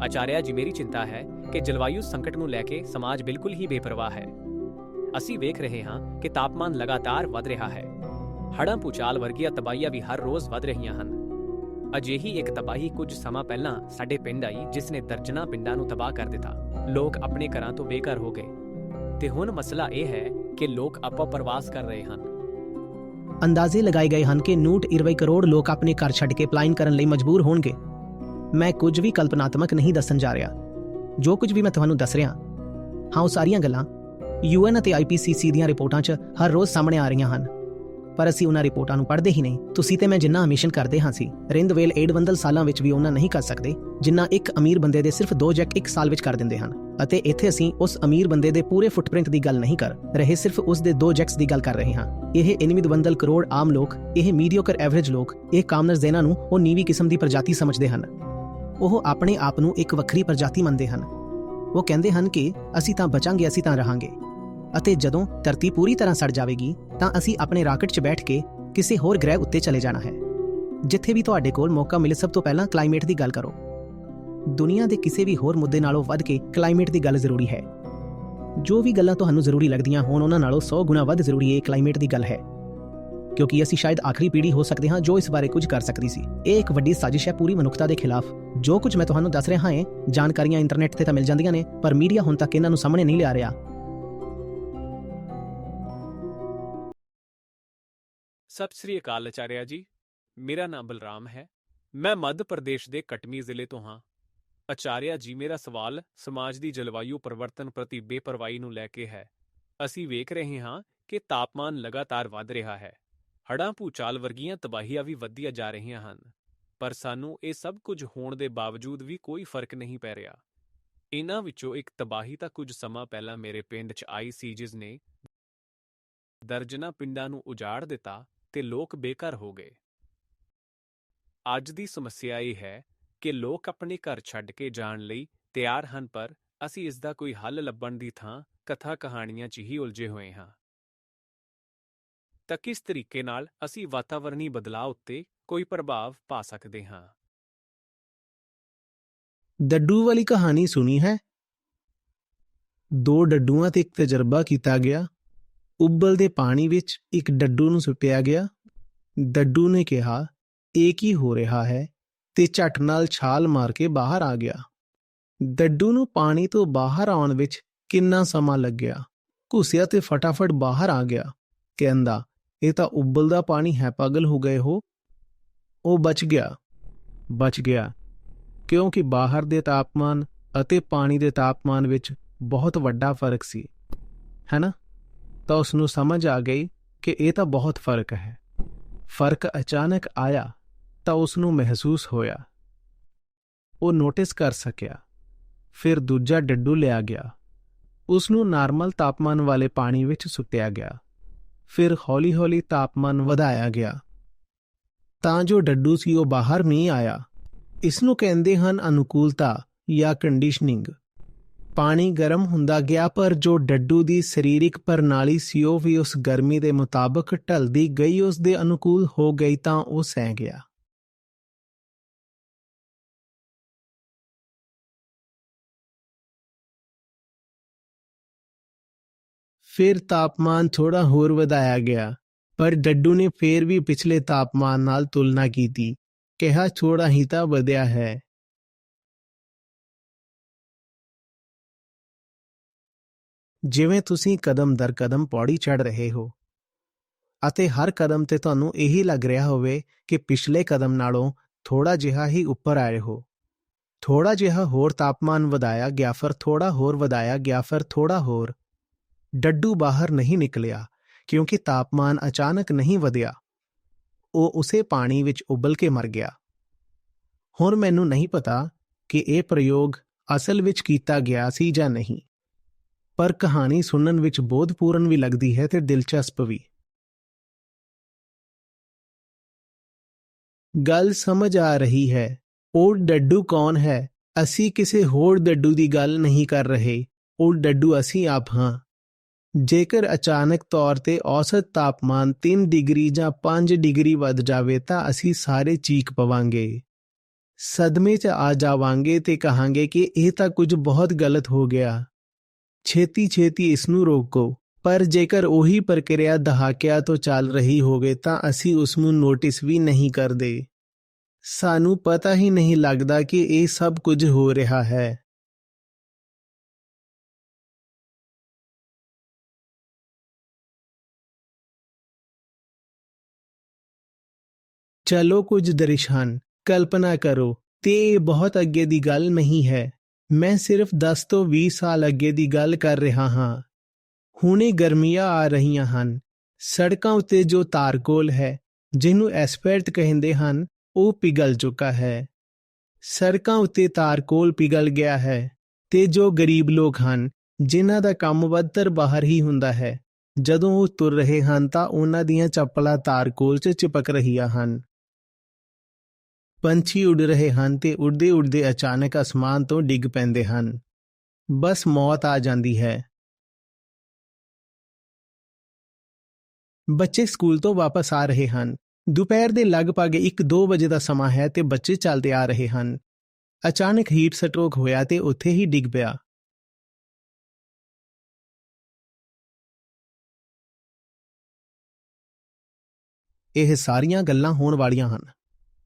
ਆਚਾਰਿਆ ਜੀ, ਮੇਰੀ ਚਿੰਤਾ ਹੈ ਕਿ ਜਲਵਾਯੂ ਸੰਕਟ ਨੂੰ ਲੈ ਕੇ ਸਮਾਜ ਬਿਲਕੁਲ ਹੀ ਬੇਪਰਵਾਹ ਹੈ। ਅਸੀਂ ਵੇਖ ਰਹੇ ਹਾਂ ਕਿ ਤਾਪਮਾਨ ਲਗਾਤਾਰ ਵਧ ਰਿਹਾ ਹੈ। ਹੜ੍ਹਾਂ, ਭੂਚਾਲ ਵਰਗੀਆਂ ਤਬਾਹੀਆਂ ਵੀ ਹਰ ਰੋਜ਼ ਵਧ ਰਹੀਆਂ ਹਨ। ਅਜਿਹੀ ਇੱਕ ਤਬਾਹੀ ਕੁਝ ਸਮਾਂ ਪਹਿਲਾਂ ਸਾਡੇ ਪਿੰਡ ਆਈ, ਜਿਸ ਨੇ ਦਰਜਨਾਂ ਪਿੰਡਾਂ ਨੂੰ ਤਬਾਹ ਕਰ ਦਿੱਤਾ। ਲੋਕ ਆਪਣੇ ਘਰਾਂ ਤੋਂ ਬੇਘਰ ਹੋ ਗਏ ਤੇ ਹੁਣ ਮਸਲਾ ਇਹ ਹੈ ਕਿ ਲੋਕ ਆਪੋ ਪ੍ਰਵਾਸ ਕਰ ਰਹੇ ਹਨ। ਅੰਦਾਜ਼ੇ ਲਗਾਏ ਗਏ ਹਨ ਕਿ 120 ਕਰੋੜ ਲੋਕ ਆਪਣੇ ਘਰ ਛੱਡ ਕੇ ਪਲਾਇਨ ਕਰਨ ਲਈ ਮਜਬੂਰ ਹੋਣਗੇ। ਮੈਂ ਕੁਝ ਵੀ ਕਲਪਨਾਤਮਕ ਨਹੀਂ ਦੱਸਣ ਜਾ ਰਿਹਾ। ਜੋ ਕੁਝ ਵੀ ਮੈਂ ਤੁਹਾਨੂੰ ਦੱਸ ਰਿਹਾ ਹਾਂ, ਉਹ ਸਾਰੀਆਂ ਗੱਲਾਂ UN ਅਤੇ IPCC ਦੀਆਂ ਰਿਪੋਰਟਾਂ 'ਚ ਹਰ ਰੋਜ਼ ਸਾਹਮਣੇ ਆ ਰਹੀਆਂ ਹਨ, ਪਰ ਅਸੀਂ ਉਹਨਾਂ ਰਿਪੋਰਟਾਂ ਨੂੰ ਪੜ੍ਹਦੇ ਹੀ ਨਹੀਂ। ਤੁਸੀਂ ਤੇ ਮੈਂ ਜਿੰਨਾ ਹਮੇਸ਼ਾ ਕਰਦੇ ਹਾਂ ਸੀ, ਰਿੰਦਵੇਲ 8 ਸਾਲਾਂ ਵਿੱਚ ਵੀ ਉਹਨਾਂ ਨਹੀਂ ਕਰ ਸਕਦੇ ਜਿੰਨਾ ਇੱਕ ਅਮੀਰ ਬੰਦੇ ਦੇ ਸਿਰਫ 2 ਜੈਕ 1 ਸਾਲ ਵਿੱਚ ਕਰ ਦਿੰਦੇ ਹਨ। ਅਤੇ ਇੱਥੇ ਅਸੀਂ ਉਸ ਅਮੀਰ ਬੰਦੇ ਦੇ ਪੂਰੇ ਫੁੱਟਪ੍ਰਿੰਟ ਦੀ ਗੱਲ ਨਹੀਂ ਕਰ ਰਹੇ, ਸਿਰਫ ਉਸ ਦੇ 2 ਜੈਕਸ ਦੀ ਗੱਲ ਕਰ ਰਹੇ ਹਾਂ। ਇਹ 8 ਕਰੋੜ ਆਮ ਲੋਕ, ਇਹ ਮੀਡੀਓਕਰ ਐਵਰੇਜ ਲੋਕ, ਇਹ ਕਾਮਨਰਜ਼ ਜਿਨ੍ਹਾਂ ਨੂੰ ਉਹ ਨੀਵੀਂ ਕਿਸਮ ਦੀ ਪ੍ਰਜਾਤੀ ਸਮਝਦੇ ਹਨ, ਉਹ ਆਪਣੇ ਆਪ ਨੂੰ ਇੱਕ ਵੱਖਰੀ ਪ੍ਰਜਾਤੀ ਮੰਨਦੇ ਹਨ। ਉਹ ਕਹਿੰਦੇ ਹਨ ਕਿ ਅਸੀਂ ਤਾਂ ਬਚਾਂਗੇ, ਅਸੀਂ ਤਾਂ ਰਹਾਂਗੇ, ਅਤੇ ਜਦੋਂ ਧਰਤੀ ਪੂਰੀ ਤਰ੍ਹਾਂ ਸੜ ਜਾਵੇਗੀ ਤਾਂ ਅਸੀਂ ਆਪਣੇ ਰਾਕਟ 'ਚ ਬੈਠ ਕੇ ਕਿਸੇ ਹੋਰ ਗ੍ਰਹਿ ਉੱਤੇ ਚਲੇ ਜਾਣਾ ਹੈ। ਜਿੱਥੇ ਵੀ ਤੁਹਾਡੇ ਕੋਲ ਮੌਕਾ ਮਿਲੇ, ਸਭ ਤੋਂ ਪਹਿਲਾਂ ਕਲਾਈਮੇਟ ਦੀ ਗੱਲ ਕਰੋ। ਦੁਨੀਆ ਦੇ ਕਿਸੇ ਵੀ ਹੋਰ ਮੁੱਦੇ ਨਾਲੋਂ ਵੱਧ ਕੇ ਕਲਾਈਮੇਟ ਦੀ ਗੱਲ ਜ਼ਰੂਰੀ ਹੈ। ਜੋ ਵੀ ਗੱਲਾਂ ਤੁਹਾਨੂੰ ਜ਼ਰੂਰੀ ਲੱਗਦੀਆਂ ਹੋਣ, ਉਹਨਾਂ ਨਾਲੋਂ 100 ਗੁਣਾ ਵੱਧ ਜ਼ਰੂਰੀ ਇਹ ਕਲਾਈਮੇਟ ਦੀ ਗੱਲ ਹੈ, ਕਿਉਂਕਿ ਅਸੀਂ ਸ਼ਾਇਦ ਆਖਰੀ ਪੀੜ੍ਹੀ ਹੋ ਸਕਦੇ ਹਾਂ ਜੋ ਇਸ ਬਾਰੇ ਕੁਝ ਕਰ ਸਕਦੀ ਸੀ। ਇਹ ਇੱਕ ਵੱਡੀ ਸਾਜ਼ਿਸ਼ ਹੈ ਪੂਰੀ ਮਨੁੱਖਤਾ ਦੇ ਖਿਲਾਫ। ਜੋ ਕੁਝ ਮੈਂ ਤੁਹਾਨੂੰ ਦੱਸ ਰਿਹਾ ਹਾਂ, ਜਾਣਕਾਰੀਆਂ ਇੰਟਰਨੈਟ ਤੇ ਤਾਂ ਮਿਲ ਜਾਂਦੀਆਂ ਨੇ, ਪਰ ਮੀਡੀਆ ਹੁਣ ਤੱਕ ਇਹਨਾਂ ਨੂੰ ਸਾਹਮਣੇ ਨਹੀਂ ਲਿਆ ਰਿਹਾ। ਸਤਿ ਸ੍ਰੀ ਅਕਾਲ ਆਚਾਰਿਆ ਜੀ, ਮੇਰਾ ਨਾਮ ਬਲਰਾਮ ਹੈ। ਮੈਂ ਮੱਧ ਪ੍ਰਦੇਸ਼ ਦੇ ਕਟਨੀ ਜ਼ਿਲ੍ਹੇ ਤੋਂ ਹਾਂ। ਆਚਾਰਿਆ ਜੀ, ਮੇਰਾ ਸਵਾਲ ਸਮਾਜ ਦੀ ਜਲਵਾਯੂ ਪਰਿਵਰਤਨ ਪ੍ਰਤੀ ਬੇਪਰਵਾਹੀ ਨੂੰ ਲੈ ਕੇ ਹੈ। ਅਸੀਂ ਵੇਖ ਰਹੇ ਹਾਂ ਕਿ ਤਾਪਮਾਨ ਲਗਾਤਾਰ ਵਧ ਰਿਹਾ ਹੈ। ਹੜ੍ਹਾਂ, ਭੂਚਾਲ ਵਰਗੀਆਂ ਤਬਾਹੀਆਂ ਵੀ ਵਧਦੀਆਂ ਜਾ ਰਹੀਆਂ ਹਨ, ਪਰ ਸਾਨੂੰ ਇਹ ਸਭ ਕੁਝ ਹੋਣ ਦੇ ਬਾਵਜੂਦ ਵੀ ਕੋਈ ਫਰਕ ਨਹੀਂ ਪੈ ਰਿਹਾ। ਇਹਨਾਂ ਵਿੱਚੋਂ ਇੱਕ ਤਬਾਹੀ ਤਾਂ ਕੁਝ ਸਮਾਂ ਪਹਿਲਾਂ ਮੇਰੇ ਪਿੰਡ 'ਚ ਆਈ ਸੀ, ਜਿਸ ਨੇ ਦਰਜਨਾਂ ਪਿੰਡਾਂ ਨੂੰ ਉਜਾੜ ਦਿੱਤਾ ਤੇ ਲੋਕ ਬੇਘਰ ਹੋ ਗਏ। ਅੱਜ ਦੀ ਸਮੱਸਿਆ ਇਹ ਹੈ ਕਿ ਲੋਕ ਆਪਣੇ ਘਰ ਛੱਡ ਕੇ ਜਾਣ ਲਈ ਤਿਆਰ ਹਨ, ਪਰ ਅਸੀਂ ਇਸ ਦਾ ਕੋਈ ਹੱਲ ਲੱਭਣ ਦੀ ਥਾਂ ਕਥਾ ਕਹਾਣੀਆਂ 'ਚ ਹੀ ਉਲਝੇ ਹੋਏ ਹਾਂ। ਤਾਂ ਕਿਸ ਤਰੀਕੇ ਨਾਲ ਅਸੀਂ ਵਾਤਾਵਰਣੀ ਬਦਲਾਅ ਉੱਤੇ ਕੋਈ ਪ੍ਰਭਾਵ ਪਾ ਸਕਦੇ ਹਾਂ? ਡੱਡੂ ਵਾਲੀ ਕਹਾਣੀ ਸੁਣੀ ਹੈ? 2 ਡੱਡੂਆਂ ਤੇ ਇੱਕ ਤਜਰਬਾ ਕੀਤਾ ਗਿਆ। ਉਬਲਦੇ ਪਾਣੀ ਵਿੱਚ ਇੱਕ ਡੱਡੂ ਨੂੰ ਸੁੱਟਿਆ ਗਿਆ। ਡੱਡੂ ਨੇ ਕਿਹਾ, ਇਹ ਕੀ ਹੋ ਰਿਹਾ ਹੈ, ਤੇ ਝੱਟ ਨਾਲ ਛਾਲ ਮਾਰ ਕੇ ਬਾਹਰ ਆ ਗਿਆ। ਡੱਡੂ ਨੂੰ ਪਾਣੀ ਤੋਂ ਬਾਹਰ ਆਉਣ ਵਿੱਚ ਕਿੰਨਾ ਸਮਾਂ ਲੱਗਿਆ। ਘੁੱਸਿਆ ਤੇ ਫਟਾਫਟ ਬਾਹਰ ਆ ਗਿਆ। ਕਹਿੰਦਾ, ਇਹ ਤਾਂ ਉਬਲਦਾ ਪਾਣੀ ਹੈ, ਪਾਗਲ ਹੋ ਗਏ ਹੋ। ਉਹ ਬਚ ਗਿਆ ਕਿਉਂਕਿ ਬਾਹਰ ਦੇ ਤਾਪਮਾਨ ਅਤੇ ਪਾਣੀ ਦੇ ਤਾਪਮਾਨ ਵਿੱਚ ਬਹੁਤ ਵੱਡਾ ਫਰਕ ਸੀ, ਹੈ ਨਾ? ਤਾਂ ਉਸ ਨੂੰ ਸਮਝ ਆ ਗਈ ਕਿ ਇਹ ਤਾਂ ਬਹੁਤ ਫਰਕ ਹੈ। ਫਰਕ ਅਚਾਨਕ ਆਇਆ ਤਾਂ ਉਸ ਨੂੰ ਮਹਿਸੂਸ ਹੋਇਆ, ਉਹ ਨੋਟਿਸ ਕਰ ਸਕਿਆ। ਫਿਰ ਦੂਜਾ ਡੱਡੂ ਲਿਆ ਗਿਆ, ਉਸ ਨੂੰ ਨਾਰਮਲ ਤਾਪਮਾਨ ਵਾਲੇ ਪਾਣੀ ਵਿੱਚ ਸੁੱਟਿਆ ਗਿਆ। ਫਿਰ ਹੌਲੀ-ਹੌਲੀ ਤਾਪਮਾਨ ਵਧਾਇਆ ਗਿਆ ਤਾਂ ਜੋ ਡੱਡੂ ਸੀ ਉਹ ਬਾਹਰ ਨਹੀਂ ਆਇਆ। ਇਸ ਨੂੰ ਕਹਿੰਦੇ ਹਨ ਅਨੁਕੂਲਤਾ ਜਾਂ ਕੰਡੀਸ਼ਨਿੰਗ। ਪਾਣੀ ਗਰਮ ਹੁੰਦਾ ਗਿਆ, ਪਰ ਜੋ ਡੱਡੂ ਦੀ ਸਰੀਰਕ ਪ੍ਰਣਾਲੀ ਸੀ ਉਹ ਵੀ ਉਸ ਗਰਮੀ ਦੇ ਮੁਤਾਬਕ ਢਲਦੀ ਗਈ, ਉਸ ਦੇ ਅਨੁਕੂਲ ਹੋ ਗਈ ਤਾਂ ਉਹ ਸਹਿ ਗਿਆ। ਫਿਰ ਤਾਪਮਾਨ ਥੋੜਾ ਹੋਰ ਵਧਾਇਆ ਗਿਆ, ਪਰ ਡੱਡੂ ਨੇ ਫੇਰ ਵੀ ਪਿਛਲੇ ਤਾਪਮਾਨ ਨਾਲ ਤੁਲਨਾ ਕੀਤੀ, ਕਿਹਾ ਥੋੜਾ ਹੀ ਤਾਂ ਵਧਿਆ ਹੈ। ਜਿਵੇਂ ਤੁਸੀਂ ਕਦਮ ਦਰ ਕਦਮ ਪੌੜੀ ਚੜ੍ਹ ਰਹੇ ਹੋ ਅਤੇ ਹਰ ਕਦਮ ਤੇ ਤੁਹਾਨੂੰ ਇਹੀ ਲੱਗ ਰਿਹਾ ਹੋਵੇ ਕਿ ਪਿਛਲੇ ਕਦਮ ਨਾਲੋਂ ਥੋੜਾ ਜਿਹਾ ਹੀ ਉੱਪਰ ਆਏ ਹੋ। ਥੋੜਾ ਜਿਹਾ ਹੋਰ ਤਾਪਮਾਨ ਵਧਾਇਆ ਗਿਆ, ਫਿਰ ਥੋੜਾ ਹੋਰ ਵਧਾਇਆ ਗਿਆ, ਫਿਰ ਥੋੜਾ ਹੋਰ। ਡੱਡੂ ਬਾਹਰ ਨਹੀਂ ਨਿਕਲਿਆ ਕਿਉਂਕਿ ਤਾਪਮਾਨ ਅਚਾਨਕ ਨਹੀਂ ਵਧਿਆ, ਉਹ ਉਸੇ ਪਾਣੀ ਵਿੱਚ ਉਬਲ ਕੇ ਮਰ ਗਿਆ। ਹੁਣ ਮੈਨੂੰ ਨਹੀਂ ਪਤਾ ਕਿ ਇਹ ਪ੍ਰਯੋਗ ਅਸਲ ਵਿੱਚ ਕੀਤਾ ਗਿਆ ਸੀ ਜਾਂ ਨਹੀਂ, ਪਰ ਕਹਾਣੀ ਸੁਣਨ ਵਿੱਚ ਬੋਧਪੂਰਨ ਵੀ ਲੱਗਦੀ ਹੈ ਤੇ ਦਿਲਚਸਪ ਵੀ। ਗੱਲ ਸਮਝ ਆ ਰਹੀ ਹੈ। ਉਹ ਡੱਡੂ ਕੌਣ ਹੈ? ਅਸੀਂ ਕਿਸੇ ਹੋਰ ਡੱਡੂ ਦੀ ਗੱਲ ਨਹੀਂ ਕਰ ਰਹੇ। ਉਹ ਡੱਡੂ ਅਸੀਂ ਆਪ ਹਾਂ। ਜੇਕਰ ਅਚਾਨਕ ਤੌਰ ਤੇ ਔਸਤ ਤਾਪਮਾਨ 3 ਡਿਗਰੀ ਜਾਂ 5 ਡਿਗਰੀ ਵੱਧ ਜਾਵੇ ਤਾਂ ਅਸੀਂ ਸਾਰੇ ਚੀਕ ਪਵਾਂਗੇ। ਸਦਮੇ 'ਚ ਆ ਜਾਵਾਂਗੇ ਤੇ ਕਹਾਂਗੇ ਕਿ ਇਹ ਤਾਂ ਕੁਝ ਬਹੁਤ ਗਲਤ ਹੋ ਗਿਆ। ਛੇਤੀ ਇਸ ਨੂੰ ਰੋਕੋ। ਪਰ ਜੇਕਰ ਉਹੀ ਪ੍ਰਕਿਰਿਆ ਦਹਾਕਿਆਂ ਤੋਂ ਚੱਲ ਰਹੀ ਹੋਵੇ ਤਾਂ ਅਸੀਂ ਉਸ ਨੂੰ ਨੋਟਿਸ ਵੀ ਨਹੀਂ ਕਰਦੇ। ਸਾਨੂੰ ਪਤਾ ਹੀ ਨਹੀਂ ਲੱਗਦਾ ਕਿ ਇਹ ਸਭ ਕੁਝ ਹੋ ਰਿਹਾ ਹੈ। ਚਲੋ ਕੁਝ ਦ੍ਰਿਸ਼ ਹਨ, ਕਲਪਨਾ ਕਰੋ, ਤੇ ਇਹ ਬਹੁਤ ਅੱਗੇ ਦੀ ਗੱਲ ਨਹੀਂ ਹੈ। ਮੈਂ ਸਿਰਫ 10 ਤੋਂ 20 ਸਾਲ ਅੱਗੇ ਦੀ ਗੱਲ ਕਰ ਰਿਹਾ ਹਾਂ। ਹੁਣੇ ਗਰਮੀਆਂ ਆ ਰਹੀਆਂ ਹਨ। ਸੜਕਾਂ ਉੱਤੇ ਜੋ ਤਾਰਕੋਲ ਹੈ, ਜਿਹਨੂੰ ਐਸਫੈਲਟ ਕਹਿੰਦੇ ਹਨ, ਉਹ ਪਿਘਲ ਚੁੱਕਾ ਹੈ। ਸੜਕਾਂ ਉੱਤੇ ਤਾਰਕੋਲ ਪਿਘਲ ਗਿਆ ਹੈ ਤੇ ਜੋ ਗਰੀਬ ਲੋਕ ਹਨ, ਜਿਨ੍ਹਾਂ ਦਾ ਕੰਮ ਵੱਧਰ ਬਾਹਰ ਹੀ ਹੁੰਦਾ ਹੈ, ਜਦੋਂ ਉਹ ਤੁਰ ਰਹੇ ਹਨ ਤਾਂ ਉਹਨਾਂ ਦੀਆਂ ਚੱਪਲਾਂ ਤਾਰਕੋਲ 'ਚ ਚਿਪਕ ਰਹੀਆਂ ਹਨ। ਪੰਛੀ ਉੱਡ ਰਹੇ ਹਨ ਤੇ ਉੱਡਦੇ ਉੱਡਦੇ ਅਚਾਨਕ ਅਸਮਾਨ ਤੋਂ ਡਿੱਗ ਪੈਂਦੇ ਹਨ। ਬਸ ਮੌਤ ਆ ਜਾਂਦੀ ਹੈ। ਬੱਚੇ ਸਕੂਲ ਤੋਂ ਵਾਪਸ ਆ ਰਹੇ ਹਨ। ਦੁਪਹਿਰ ਦੇ ਲਗਭਗ 1-2 ਵਜੇ ਦਾ ਸਮਾਂ ਹੈ ਤੇ ਬੱਚੇ ਚੱਲਦੇ ਆ ਰਹੇ ਹਨ। ਅਚਾਨਕ ਹੀਟ ਸਟ੍ਰੋਕ ਹੋਇਆ ਤੇ ਉੱਥੇ ਹੀ ਡਿੱਗ ਪਿਆ। ਇਹ ਸਾਰੀਆਂ ਗੱਲਾਂ ਹੋਣ ਵਾਲੀਆਂ ਹਨ,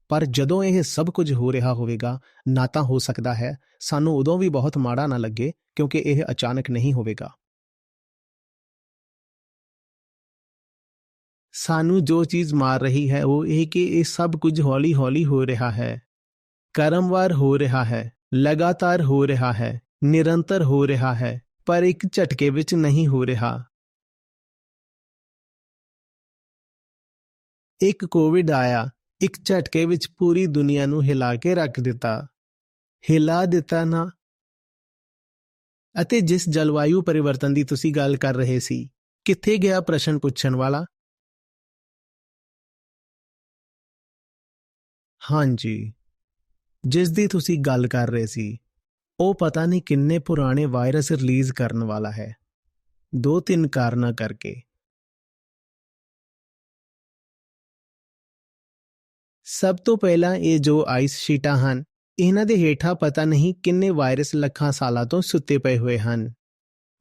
ਪਰ ਜਦੋਂ ਇਹ ਸਭ ਕੁਝ ਹੋ ਰਿਹਾ ਹੋਵੇਗਾ, ਨਾ ਤਾਂ ਹੋ ਸਕਦਾ ਹੈ ਸਾਨੂੰ ਉਦੋਂ ਵੀ ਬਹੁਤ ਮਾੜਾ ਨਾ ਲੱਗੇ, ਕਿਉਂਕਿ ਇਹ ਅਚਾਨਕ ਨਹੀਂ ਹੋਵੇਗਾ। ਸਾਨੂੰ ਜੋ ਚੀਜ਼ ਮਾਰ ਰਹੀ ਹੈ ਉਹ ਇਹ ਕਿ ਇਹ ਸਭ ਕੁਝ ਹੌਲੀ-ਹੌਲੀ ਹੋ ਰਿਹਾ ਹੈ, ਕਰਮਵਾਰ ਹੋ ਰਿਹਾ ਹੈ, ਲਗਾਤਾਰ ਹੋ ਰਿਹਾ ਹੈ, ਨਿਰੰਤਰ ਹੋ ਰਿਹਾ ਹੈ, ਪਰ ਇੱਕ ਝਟਕੇ ਵਿੱਚ ਨਹੀਂ ਹੋ ਰਿਹਾ। ਇੱਕ ਕੋਵਿਡ ਆਇਆ, ਇੱਕ ਝਟਕੇ ਵਿੱਚ ਪੂਰੀ ਦੁਨੀਆ ਨੂੰ ਹਿਲਾ ਕੇ ਰੱਖ ਦਿੱਤਾ। ਹਿਲਾ ਦਿੱਤਾ ਨਾ। ਅਤੇ ਜਿਸ ਜਲਵਾਯੂ ਪਰਿਵਰਤਨ ਦੀ ਤੁਸੀਂ ਗੱਲ ਕਰ ਰਹੇ ਸੀ, ਕਿੱਥੇ ਗਿਆ ਪ੍ਰਸ਼ਨ ਪੁੱਛਣ ਵਾਲਾ? ਹਾਂਜੀ, ਜਿਸ ਦੀ ਤੁਸੀਂ ਗੱਲ ਕਰ ਰਹੇ ਸੀ, ਉਹ ਪਤਾ ਨਹੀਂ ਕਿੰਨੇ ਪੁਰਾਣੇ ਵਾਇਰਸ ਰਿਲੀਜ਼ ਕਰਨ ਵਾਲਾ ਹੈ, 2-3 ਕਾਰਨਾਂ ਕਰਕੇ। ਸਭ ਤੋਂ ਪਹਿਲਾਂ ਇਹ ਜੋ ਆਈਸ ਸ਼ੀਟਾਂ ਹਨ, ਇਹਨਾਂ ਦੇ ਹੇਠਾਂ ਪਤਾ ਨਹੀਂ ਕਿੰਨੇ ਵਾਇਰਸ ਲੱਖਾਂ ਸਾਲਾਂ ਤੋਂ ਸੁੱਤੇ ਪਏ ਹੋਏ ਹਨ।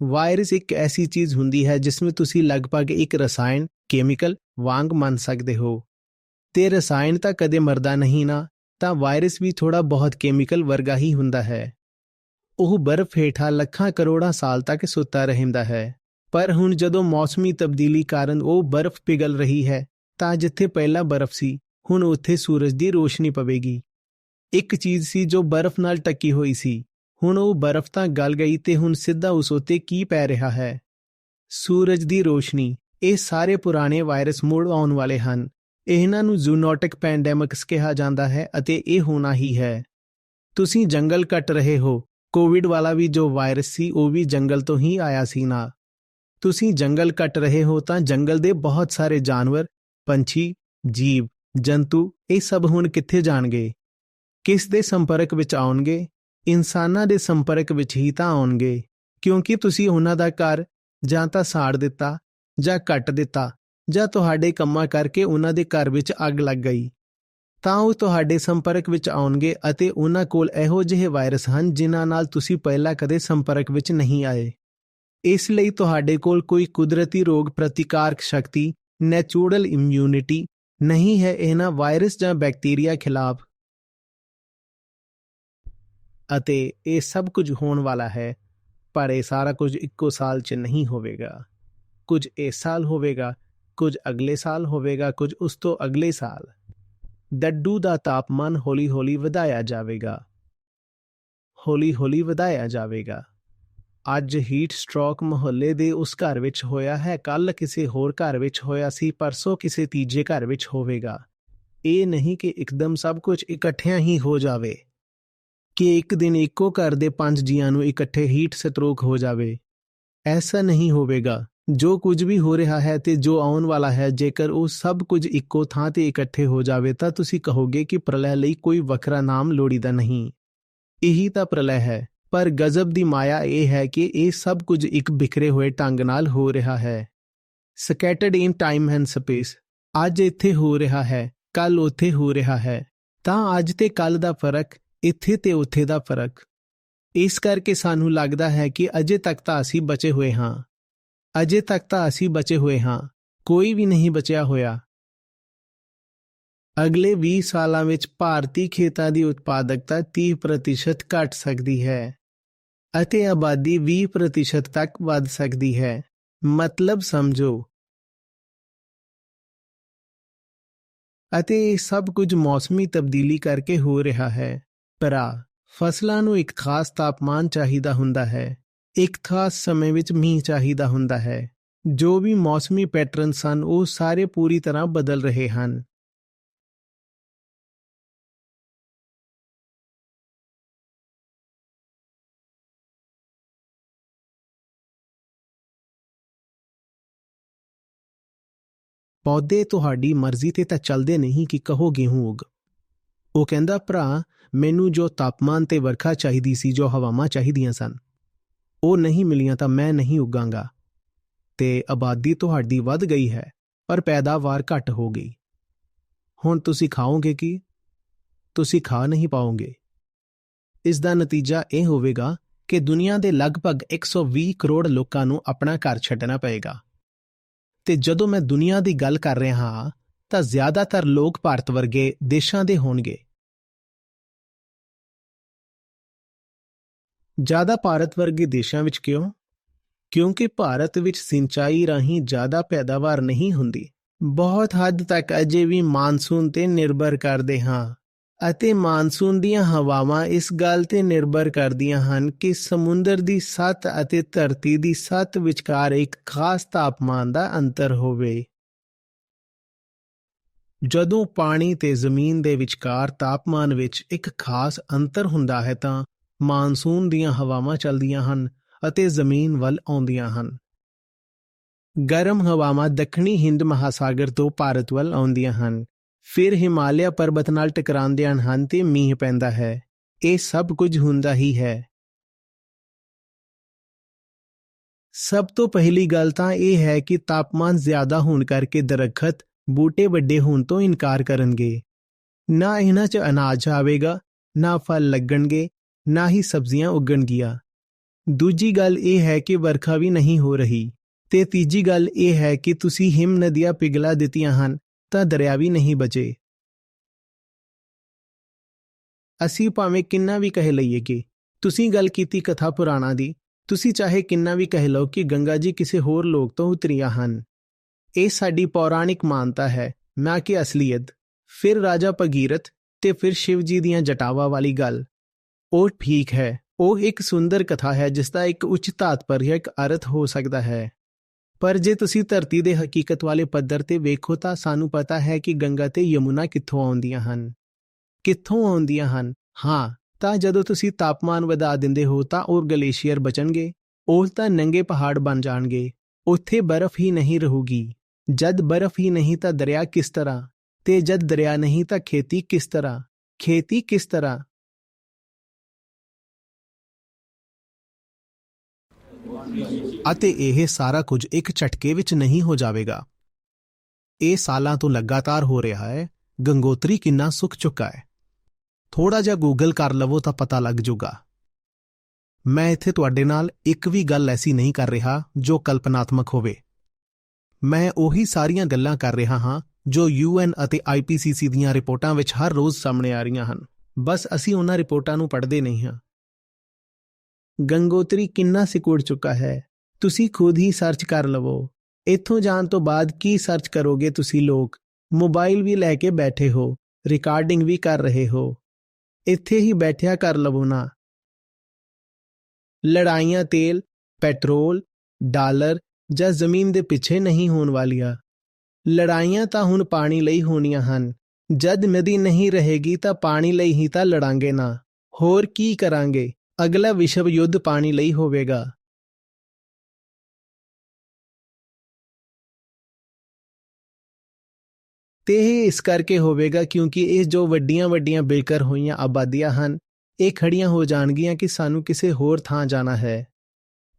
ਵਾਇਰਸ ਇੱਕ ਐਸੀ ਚੀਜ਼ ਹੁੰਦੀ ਹੈ ਜਿਸ ਵਿੱਚ ਤੁਸੀਂ ਲਗਭਗ ਇੱਕ ਰਸਾਇਣ, ਕੈਮੀਕਲ ਵਾਂਗ ਮੰਨ ਸਕਦੇ ਹੋ। ਤੇ ਰਸਾਇਣ ਤਾਂ ਕਦੇ ਮਰਦਾ ਨਹੀਂ ਨਾ, ਤਾਂ ਵਾਇਰਸ ਵੀ ਥੋੜਾ ਬਹੁਤ ਕੈਮੀਕਲ ਵਰਗਾ ਹੀ ਹੁੰਦਾ ਹੈ। ਉਹ ਬਰਫ਼ ਹੇਠਾਂ ਲੱਖਾਂ ਕਰੋੜਾਂ ਸਾਲ ਤੱਕ ਸੁੱਤਾ ਰਹਿੰਦਾ ਹੈ। ਪਰ ਹੁਣ ਜਦੋਂ ਮੌਸਮੀ ਤਬਦੀਲੀ ਕਾਰਨ ਉਹ ਬਰਫ਼ ਪਿਘਲ ਰਹੀ ਹੈ, ਤਾਂ ਜਿੱਥੇ ਪਹਿਲਾਂ ਬਰਫ਼ ਸੀ, ਹੁਣ ਉੱਥੇ ਸੂਰਜ ਦੀ ਰੋਸ਼ਨੀ ਪਵੇਗੀ। ਇੱਕ ਚੀਜ਼ ਸੀ ਜੋ ਬਰਫ਼ ਨਾਲ ਢੱਕੀ ਹੋਈ ਸੀ, ਹੁਣ ਉਹ ਬਰਫ਼ ਤਾਂ ਗਲ ਗਈ ਤੇ ਹੁਣ ਸਿੱਧਾ ਉਸ ਉੱਤੇ ਕੀ ਪੈ ਰਿਹਾ ਹੈ? ਸੂਰਜ ਦੀ ਰੋਸ਼ਨੀ। ਇਹ ਸਾਰੇ ਪੁਰਾਣੇ ਵਾਇਰਸ ਮੁੜ ਆਉਣ ਵਾਲੇ ਹਨ। ਇਹਨਾਂ ਨੂੰ ਜ਼ੂਨੋਟਿਕ ਪੈਂਡੇਮਿਕਸ ਕਿਹਾ ਜਾਂਦਾ ਹੈ ਅਤੇ ਇਹ ਹੋਣਾ ਹੀ ਹੈ। ਤੁਸੀਂ ਜੰਗਲ ਕੱਟ ਰਹੇ ਹੋ। ਕੋਵਿਡ ਵਾਲਾ ਵੀ ਜੋ ਵਾਇਰਸ ਸੀ ਉਹ ਵੀ ਜੰਗਲ ਤੋਂ ਹੀ ਆਇਆ ਸੀ ਨਾ। ਤੁਸੀਂ ਜੰਗਲ ਕੱਟ ਰਹੇ ਹੋ ਤਾਂ ਜੰਗਲ ਦੇ ਬਹੁਤ ਸਾਰੇ ਜਾਨਵਰ, ਪੰਛੀ, ਜੀਵ, ਜੰਤੂ, ਇਹ ਸਭ ਹੁਣ ਕਿੱਥੇ ਜਾਣਗੇ? ਕਿਸ ਦੇ ਸੰਪਰਕ ਵਿੱਚ ਆਉਣਗੇ? ਇਨਸਾਨਾਂ ਦੇ ਸੰਪਰਕ ਵਿੱਚ ਹੀ ਤਾਂ ਆਉਣਗੇ, ਕਿਉਂਕਿ ਤੁਸੀਂ ਉਹਨਾਂ ਦਾ ਘਰ ਜਾਂ ਤਾਂ ਸਾੜ ਦਿੱਤਾ ਜਾਂ ਕੱਟ ਦਿੱਤਾ, ਜਾਂ ਤੁਹਾਡੇ ਕੰਮਾਂ ਕਰਕੇ ਉਹਨਾਂ ਦੇ ਘਰ ਵਿੱਚ ਅੱਗ ਲੱਗ ਗਈ। ਤਾਂ ਉਹ ਤੁਹਾਡੇ ਸੰਪਰਕ ਵਿੱਚ ਆਉਣਗੇ ਅਤੇ ਉਹਨਾਂ ਕੋਲ ਇਹੋ ਜਿਹੇ ਵਾਇਰਸ ਹਨ ਜਿਨ੍ਹਾਂ ਨਾਲ ਤੁਸੀਂ ਪਹਿਲਾਂ ਕਦੇ ਸੰਪਰਕ ਵਿੱਚ ਨਹੀਂ ਆਏ। ਇਸ ਲਈ ਤੁਹਾਡੇ ਕੋਲ ਕੋਈ ਕੁਦਰਤੀ ਰੋਗ ਪ੍ਰਤੀਕਾਰਕ ਸ਼ਕਤੀ, ਨੈਚੁਰਲ ਇਮਿਊਨਿਟੀ ਨਹੀਂ ਹੈ ਇਹਨਾਂ ਵਾਇਰਸ ਜਾਂ ਬੈਕਟੀਰੀਆ ਖਿਲਾਫ। ਅਤੇ ਇਹ ਸਭ ਕੁਝ ਹੋਣ ਵਾਲਾ ਹੈ, ਪਰ ਇਹ ਸਾਰਾ ਕੁਝ ਇੱਕੋ ਸਾਲ 'ਚ ਨਹੀਂ ਹੋਵੇਗਾ। ਕੁਝ ਇਸ ਸਾਲ ਹੋਵੇਗਾ, ਕੁਝ ਅਗਲੇ ਸਾਲ ਹੋਵੇਗਾ, ਕੁਝ ਉਸ ਤੋਂ ਅਗਲੇ ਸਾਲ। ਡੱਡੂ ਦਾ ਤਾਪਮਾਨ ਹੌਲੀ-ਹੌਲੀ ਵਧਾਇਆ ਜਾਵੇਗਾ। ਹੌਲੀ-ਹੌਲੀ ਵਧਾਇਆ ਜਾਵੇਗਾ। ਅੱਜ ਹੀਟ ਸਟ੍ਰੋਕ ਮੁਹੱਲੇ ਦੇ ਉਸ ਘਰ ਵਿੱਚ ਹੋਇਆ ਹੈ, ਕੱਲ੍ਹ ਕਿਸੇ ਹੋਰ ਘਰ ਵਿੱਚ ਹੋਇਆ ਸੀ, ਪਰਸੋਂ ਕਿਸੇ ਤੀਜੇ ਘਰ ਵਿੱਚ ਹੋਵੇਗਾ। ਇਹ ਨਹੀਂ ਕਿ ਇੱਕਦਮ ਸਭ ਕੁਝ ਇਕੱਠਿਆਂ ਹੀ ਹੋ ਜਾਵੇ, ਕਿ ਇੱਕ ਦਿਨ ਇੱਕੋ ਘਰ ਦੇ 5 ਜੀਆਂ ਨੂੰ ਇਕੱਠੇ ਹੀਟ ਸਟ੍ਰੋਕ ਹੋ ਜਾਵੇ। ਐਸਾ ਨਹੀਂ ਹੋਵੇਗਾ। ਜੋ ਕੁਝ ਵੀ ਹੋ ਰਿਹਾ ਹੈ ਤੇ ਜੋ ਆਉਣ ਵਾਲਾ ਹੈ, ਜੇਕਰ ਉਹ ਸਭ ਕੁਝ ਇੱਕੋ ਥਾਂ ਤੇ ਇਕੱਠੇ ਹੋ ਜਾਵੇ ਤਾਂ ਤੁਸੀਂ ਕਹੋਗੇ ਕਿ ਪ੍ਰਲੈ ਲਈ ਕੋਈ ਵੱਖਰਾ ਨਾਮ ਲੋੜੀਦਾ ਨਹੀਂ। ਇਹੀ ਤਾਂ ਪ੍ਰਲੈ ਹੈ। ਪਰ ਗਜ਼ਬ ਦੀ ਮਾਇਆ ਇਹ ਹੈ ਕਿ ਇਹ ਸਭ ਕੁਝ ਇੱਕ ਬਿਖਰੇ ਹੋਏ ਢੰਗ ਨਾਲ ਹੋ ਰਿਹਾ ਹੈ। Scattered in time and space. ਅੱਜ ਇੱਥੇ ਹੋ ਰਿਹਾ ਹੈ, ਕੱਲ੍ਹ ਉੱਥੇ ਹੋ ਰਿਹਾ ਹੈ, ਤਾਂ ਅੱਜ ਤੇ ਕੱਲ ਦਾ ਫਰਕ, ਇੱਥੇ ਤੇ ਉੱਥੇ ਦਾ ਫਰਕ। ਇਸ ਕਰਕੇ ਸਾਨੂੰ ਲੱਗਦਾ ਹੈ ਕਿ ਅਜੇ ਤੱਕ ਤਾਂ ਅਸੀਂ ਬਚੇ ਹੋਏ ਹਾਂ। ਅਜੇ ਤੱਕ ਤਾਂ ਅਸੀਂ ਬਚੇ ਹੋਏ ਹਾਂ, ਕੋਈ ਵੀ ਨਹੀਂ ਬਚਿਆ ਹੋਇਆ। ਅਗਲੇ 20 ਸਾਲਾਂ ਵਿੱਚ ਭਾਰਤੀ ਖੇਤਾਂ ਦੀ ਉਤਪਾਦਕਤਾ 30% ਘਟ ਸਕਦੀ ਹੈ ਅਤੇ ਆਬਾਦੀ 20% ਤੱਕ ਵੱਧ ਸਕਦੀ ਹੈ। ਮਤਲਬ ਸਮਝੋ। ਅਤੇ ਇਹ ਸਭ ਕੁਝ ਮੌਸਮੀ ਤਬਦੀਲੀ ਕਰਕੇ ਹੋ ਰਿਹਾ ਹੈ। ਭਰਾ, ਫਸਲਾਂ ਨੂੰ ਇੱਕ ਖਾਸ ਤਾਪਮਾਨ ਚਾਹੀਦਾ ਹੁੰਦਾ ਹੈ, ਇੱਕ ਖਾਸ ਸਮੇਂ ਵਿੱਚ ਮੀਂਹ ਚਾਹੀਦਾ ਹੁੰਦਾ ਹੈ। ਜੋ ਵੀ ਮੌਸਮੀ ਪੈਟਰਨ ਸਨ ਉਹ ਸਾਰੇ ਪੂਰੀ ਤਰ੍ਹਾਂ ਬਦਲ ਰਹੇ ਹਨ। ਪੌਦੇ ਤੁਹਾਡੀ ਮਰਜ਼ੀ ਤੇ ਤਾਂ ਚੱਲਦੇ ਨਹੀਂ ਕਿ ਕਹੋ ਗੇਹੂੰ ਉਗ। ਉਹ ਕਹਿੰਦਾ, ਭਰਾ, ਮੈਨੂੰ ਜੋ ਤਾਪਮਾਨ ਤੇ ਵਰਖਾ ਚਾਹੀਦੀ ਸੀ, ਜੋ ਹਵਾਵਾਂ ਚਾਹੀਦੀਆਂ ਸਨ, ਉਹ ਨਹੀਂ ਮਿਲੀਆਂ ਤਾਂ ਮੈਂ ਨਹੀਂ ਉਗਾਂਗਾ। ਤੇ ਆਬਾਦੀ ਤੁਹਾਡੀ ਵੱਧ ਗਈ ਹੈ ਪਰ ਪੈਦਾਵਾਰ ਘੱਟ ਹੋ ਗਈ। ਹੁਣ ਤੁਸੀਂ ਖਾਓਗੇ ਕੀ? ਤੁਸੀਂ ਖਾ ਨਹੀਂ ਪਾਓਗੇ। ਇਸ ਦਾ ਨਤੀਜਾ ਇਹ ਹੋਵੇਗਾ ਕਿ ਦੁਨੀਆ ਦੇ ਲਗਭਗ 120 ਕਰੋੜ ਲੋਕਾਂ ਨੂੰ ਆਪਣਾ ਘਰ ਛੱਡਣਾ ਪਏਗਾ। ਤੇ ਜਦੋਂ ਮੈਂ ਦੁਨੀਆ ਦੀ ਗੱਲ ਕਰ ਰਿਹਾ ਹਾਂ ਤਾਂ ਜ਼ਿਆਦਾਤਰ ਲੋਕ ਭਾਰਤ ਵਰਗੇ ਦੇਸ਼ਾਂ ਦੇ ਹੋਣਗੇ। ਜ਼ਿਆਦਾ ਭਾਰਤ ਵਰਗੇ ਦੇਸ਼ਾਂ ਵਿੱਚ ਕਿਉਂ? ਕਿਉਂਕਿ ਭਾਰਤ ਵਿੱਚ ਸਿੰਚਾਈ ਰਾਹੀਂ ਜ਼ਿਆਦਾ ਪੈਦਾਵਾਰ ਨਹੀਂ ਹੁੰਦੀ। ਬਹੁਤ ਹੱਦ ਤੱਕ ਅਜੇ ਵੀ ਮਾਨਸੂਨ ਤੇ ਨਿਰਭਰ ਕਰਦੇ ਹਾਂ ਅਤੇ ਮਾਨਸੂਨ ਦੀਆਂ ਹਵਾਵਾਂ ਇਸ ਗੱਲ ਤੇ ਨਿਰਭਰ ਕਰਦੀਆਂ ਹਨ ਕਿ ਸਮੁੰਦਰ ਦੀ ਸਤਹ ਅਤੇ ਧਰਤੀ ਦੀ ਸਤਹ ਵਿਚਕਾਰ ਇੱਕ ਖਾਸ ਤਾਪਮਾਨ ਦਾ ਅੰਤਰ ਹੋਵੇ। ਜਦੋਂ ਪਾਣੀ ਤੇ ਜ਼ਮੀਨ ਦੇ ਵਿਚਕਾਰ ਤਾਪਮਾਨ ਵਿੱਚ ਇੱਕ ਖਾਸ ਅੰਤਰ ਹੁੰਦਾ ਹੈ ਤਾਂ ਮਾਨਸੂਨ ਦੀਆਂ ਹਵਾਵਾਂ ਚੱਲਦੀਆਂ ਹਨ ਅਤੇ ਜ਼ਮੀਨ ਵੱਲ ਆਉਂਦੀਆਂ ਹਨ। ਗਰਮ ਹਵਾਵਾਂ ਦੱਖਣੀ ਹਿੰਦ ਮਹਾਸਾਗਰ ਤੋਂ ਭਾਰਤ ਵੱਲ ਆਉਂਦੀਆਂ ਹਨ, ਫਿਰ ਹਿਮਾਲਿਆ ਪਰਬਤ ਨਾਲ ਟਕਰਾਉਂਦੀਆਂ ਹਨ ਤੇ ਮੀਂਹ ਪੈਂਦਾ ਹੈ। ਇਹ ਸਭ ਕੁਝ ਹੁੰਦਾ ਹੀ ਹੈ। ਸਭ ਤੋਂ ਪਹਿਲੀ ਗੱਲ ਤਾਂ ਇਹ ਹੈ ਕਿ ਤਾਪਮਾਨ ਜ਼ਿਆਦਾ ਹੋਣ ਕਰਕੇ ਦਰੱਖਤ, ਬੂਟੇ ਵੱਡੇ ਹੋਣ ਤੋਂ ਇਨਕਾਰ ਕਰਨਗੇ। ਨਾ ਇਹਨਾਂ 'ਚ ਅਨਾਜ ਆਵੇਗਾ, ਨਾ ਫਲ ਲੱਗਣਗੇ, ਨਾ ਹੀ ਸਬਜ਼ੀਆਂ ਉੱਗਣਗੀਆਂ। ਦੂਜੀ ਗੱਲ ਇਹ ਹੈ ਕਿ ਵਰਖਾ ਵੀ ਨਹੀਂ ਹੋ ਰਹੀ। ਤੇ ਤੀਜੀ ਗੱਲ ਇਹ ਹੈ ਕਿ ਤੁਸੀਂ ਹਿਮ ਨਦੀਆਂ ਪਿਘਲਾ ਦਿੱਤੀਆਂ ਹਨ ਤਾਂ ਦਰਿਆ ਵੀ ਨਹੀਂ ਬਚੇ। ਅਸੀਂ ਭਾਵੇਂ ਕਿੰਨਾ ਵੀ ਕਹਿ ਲਈਏ ਕਿ ਤੁਸੀਂ ਗੱਲ ਕੀਤੀ ਕਥਾ ਪੁਰਾਣਾ ਦੀ, ਤੁਸੀਂ ਚਾਹੇ ਕਿੰਨਾ ਵੀ ਕਹਿ ਲਓ ਕਿ ਗੰਗਾ ਜੀ ਕਿਸੇ ਹੋਰ ਲੋਕ ਤੋਂ ਉਤਰੀਆਂ ਹਨ। ਇਹ ਸਾਡੀ ਪੌਰਾਣਿਕ ਮਾਨਤਾ ਹੈ, ਨਾ ਕਿ ਅਸਲੀਅਤ। ਫਿਰ ਰਾਜਾ ਭਗੀਰਥ ਤੇ ਫਿਰ ਸ਼ਿਵ ਜੀ ਦੀਆਂ ਜਟਾਵਾਂ ਵਾਲੀ ਗੱਲ, ਉਹ ਠੀਕ ਹੈ, ਉਹ ਇੱਕ ਸੁੰਦਰ ਕਥਾ ਹੈ ਜਿਸ ਦਾ ਇੱਕ ਉੱਚ ਤਾਤਪਰਯਕ ਅਰਥ ਹੋ ਸਕਦਾ ਹੈ। ਪਰ ਜੇ ਤੁਸੀਂ ਧਰਤੀ ਦੇ ਹਕੀਕਤ ਵਾਲੇ ਪੱਧਰ ਤੇ ਵੇਖੋ ਤਾਂ ਸਾਨੂੰ ਪਤਾ ਹੈ ਕਿ ਗੰਗਾ ਤੇ ਯਮੁਨਾ ਕਿੱਥੋਂ ਆਉਂਦੀਆਂ ਹਨ। ਕਿੱਥੋਂ ਆਉਂਦੀਆਂ ਹਨ? ਹਾਂ, ਤਾਂ ਜਦੋਂ ਤੁਸੀਂ ਤਾਪਮਾਨ ਵਧਾ ਦਿੰਦੇ ਹੋ ਤਾਂ ਉਹ ਗਲੇਸ਼ੀਅਰ ਬਚਣਗੇ, ਉਹ ਤਾਂ ਨੰਗੇ ਪਹਾੜ ਬਣ ਜਾਣਗੇ, ਉੱਥੇ ਬਰਫ਼ ਹੀ ਨਹੀਂ ਰਹੂਗੀ। ਜਦ ਬਰਫ਼ ਹੀ ਨਹੀਂ ਤਾਂ ਦਰਿਆ ਕਿਸ ਤਰ੍ਹਾਂ? ਤੇ ਜਦ ਦਰਿਆ ਨਹੀਂ ਤਾਂ ਖੇਤੀ ਕਿਸ ਤਰ੍ਹਾਂ? ਖੇਤੀ ਕਿਸ ਤਰ੍ਹਾਂ? ਅਤੇ ਇਹ ਸਾਰਾ ਕੁਝ ਇੱਕ ਝਟਕੇ ਵਿੱਚ ਨਹੀਂ ਹੋ ਜਾਵੇਗਾ। ਇਹ ਸਾਲਾਂ ਤੋਂ ਲਗਾਤਾਰ ਹੋ ਰਿਹਾ ਹੈ। ਗੰਗੋਤਰੀ ਕਿੰਨਾ ਸੁੱਕ ਚੁੱਕਾ ਹੈ। ਥੋੜਾ ਜਿਹਾ ਗੂਗਲ ਕਰ ਲਵੋ ਤਾਂ ਪਤਾ ਲੱਗ ਜੂਗਾ। ਮੈਂ ਇੱਥੇ ਤੁਹਾਡੇ ਨਾਲ ਇੱਕ ਵੀ ਗੱਲ ਐਸੀ ਨਹੀਂ ਕਰ ਰਿਹਾ ਜੋ ਕਲਪਨਾਤਮਕ ਹੋਵੇ। ਮੈਂ ਉਹੀ ਸਾਰੀਆਂ ਗੱਲਾਂ ਕਰ ਰਿਹਾ ਹਾਂ ਜੋ UN ਅਤੇ IPCC ਦੀਆਂ ਰਿਪੋਰਟਾਂ ਵਿੱਚ ਹਰ ਰੋਜ਼ ਸਾਹਮਣੇ ਆ ਰਹੀਆਂ ਹਨ। ਬਸ ਅਸੀਂ ਉਹਨਾਂ ਰਿਪੋਰਟਾਂ ਨੂੰ ਪੜ੍ਹਦੇ ਨਹੀਂ ਹਾਂ। ਗੰਗੋਤਰੀ ਕਿੰਨਾ ਸਿकुड़ ਚੁੱਕਾ ਹੈ, ਤੁਸੀਂ ਖੁਦ ਹੀ ਸਰਚ ਕਰ ਲਵੋ। ਇੱਥੋਂ ਜਾਣ ਤੋਂ ਬਾਅਦ ਕੀ ਸਰਚ ਕਰੋਗੇ ਤੁਸੀਂ ਲੋਕ? ਮੋਬਾਈਲ ਵੀ ਲੈ ਕੇ ਬੈਠੇ ਹੋ, ਰਿਕਾਰਡਿੰਗ ਵੀ ਕਰ ਰਹੇ ਹੋ। ਇੱਥੇ ਹੀ ਬੈਠਿਆ ਕਰ ਲਵੋ ਨਾ। ਲੜਾਈਆਂ ਤੇਲ, ਪੈਟਰੋਲ, ਡਾਲਰ ਜਾਂ ਜ਼ਮੀਨ ਦੇ ਪਿੱਛੇ ਨਹੀਂ ਹੋਣ ਵਾਲੀਆਂ। ਲੜਾਈਆਂ ਤਾਂ ਹੁਣ ਪਾਣੀ ਲਈ ਹੋਣੀਆਂ ਹਨ। ਜਦ ਨਦੀ ਨਹੀਂ ਰਹੇਗੀ ਤਾਂ ਪਾਣੀ ਲਈ ਹੀ ਤਾਂ ਲੜਾਂਗੇ ਨਾ, ਹੋਰ ਕੀ ਕਰਾਂਗੇ? ਅਗਲਾ ਵਿਸ਼ਵ ਯੁੱਧ ਪਾਣੀ ਲਈ ਹੋਵੇਗਾ। ਤੇ ਇਹ ਇਸ ਕਰਕੇ ਹੋਵੇਗਾ ਕਿਉਂਕਿ ਇਹ ਜੋ ਵੱਡੀਆਂ ਬੇਘਰ ਹੋਈਆਂ ਆਬਾਦੀਆਂ ਹਨ, ਇਹ ਖੜੀਆਂ ਹੋ ਜਾਣਗੀਆਂ ਕਿ ਸਾਨੂੰ ਕਿਸੇ ਹੋਰ ਥਾਂ ਜਾਣਾ ਹੈ।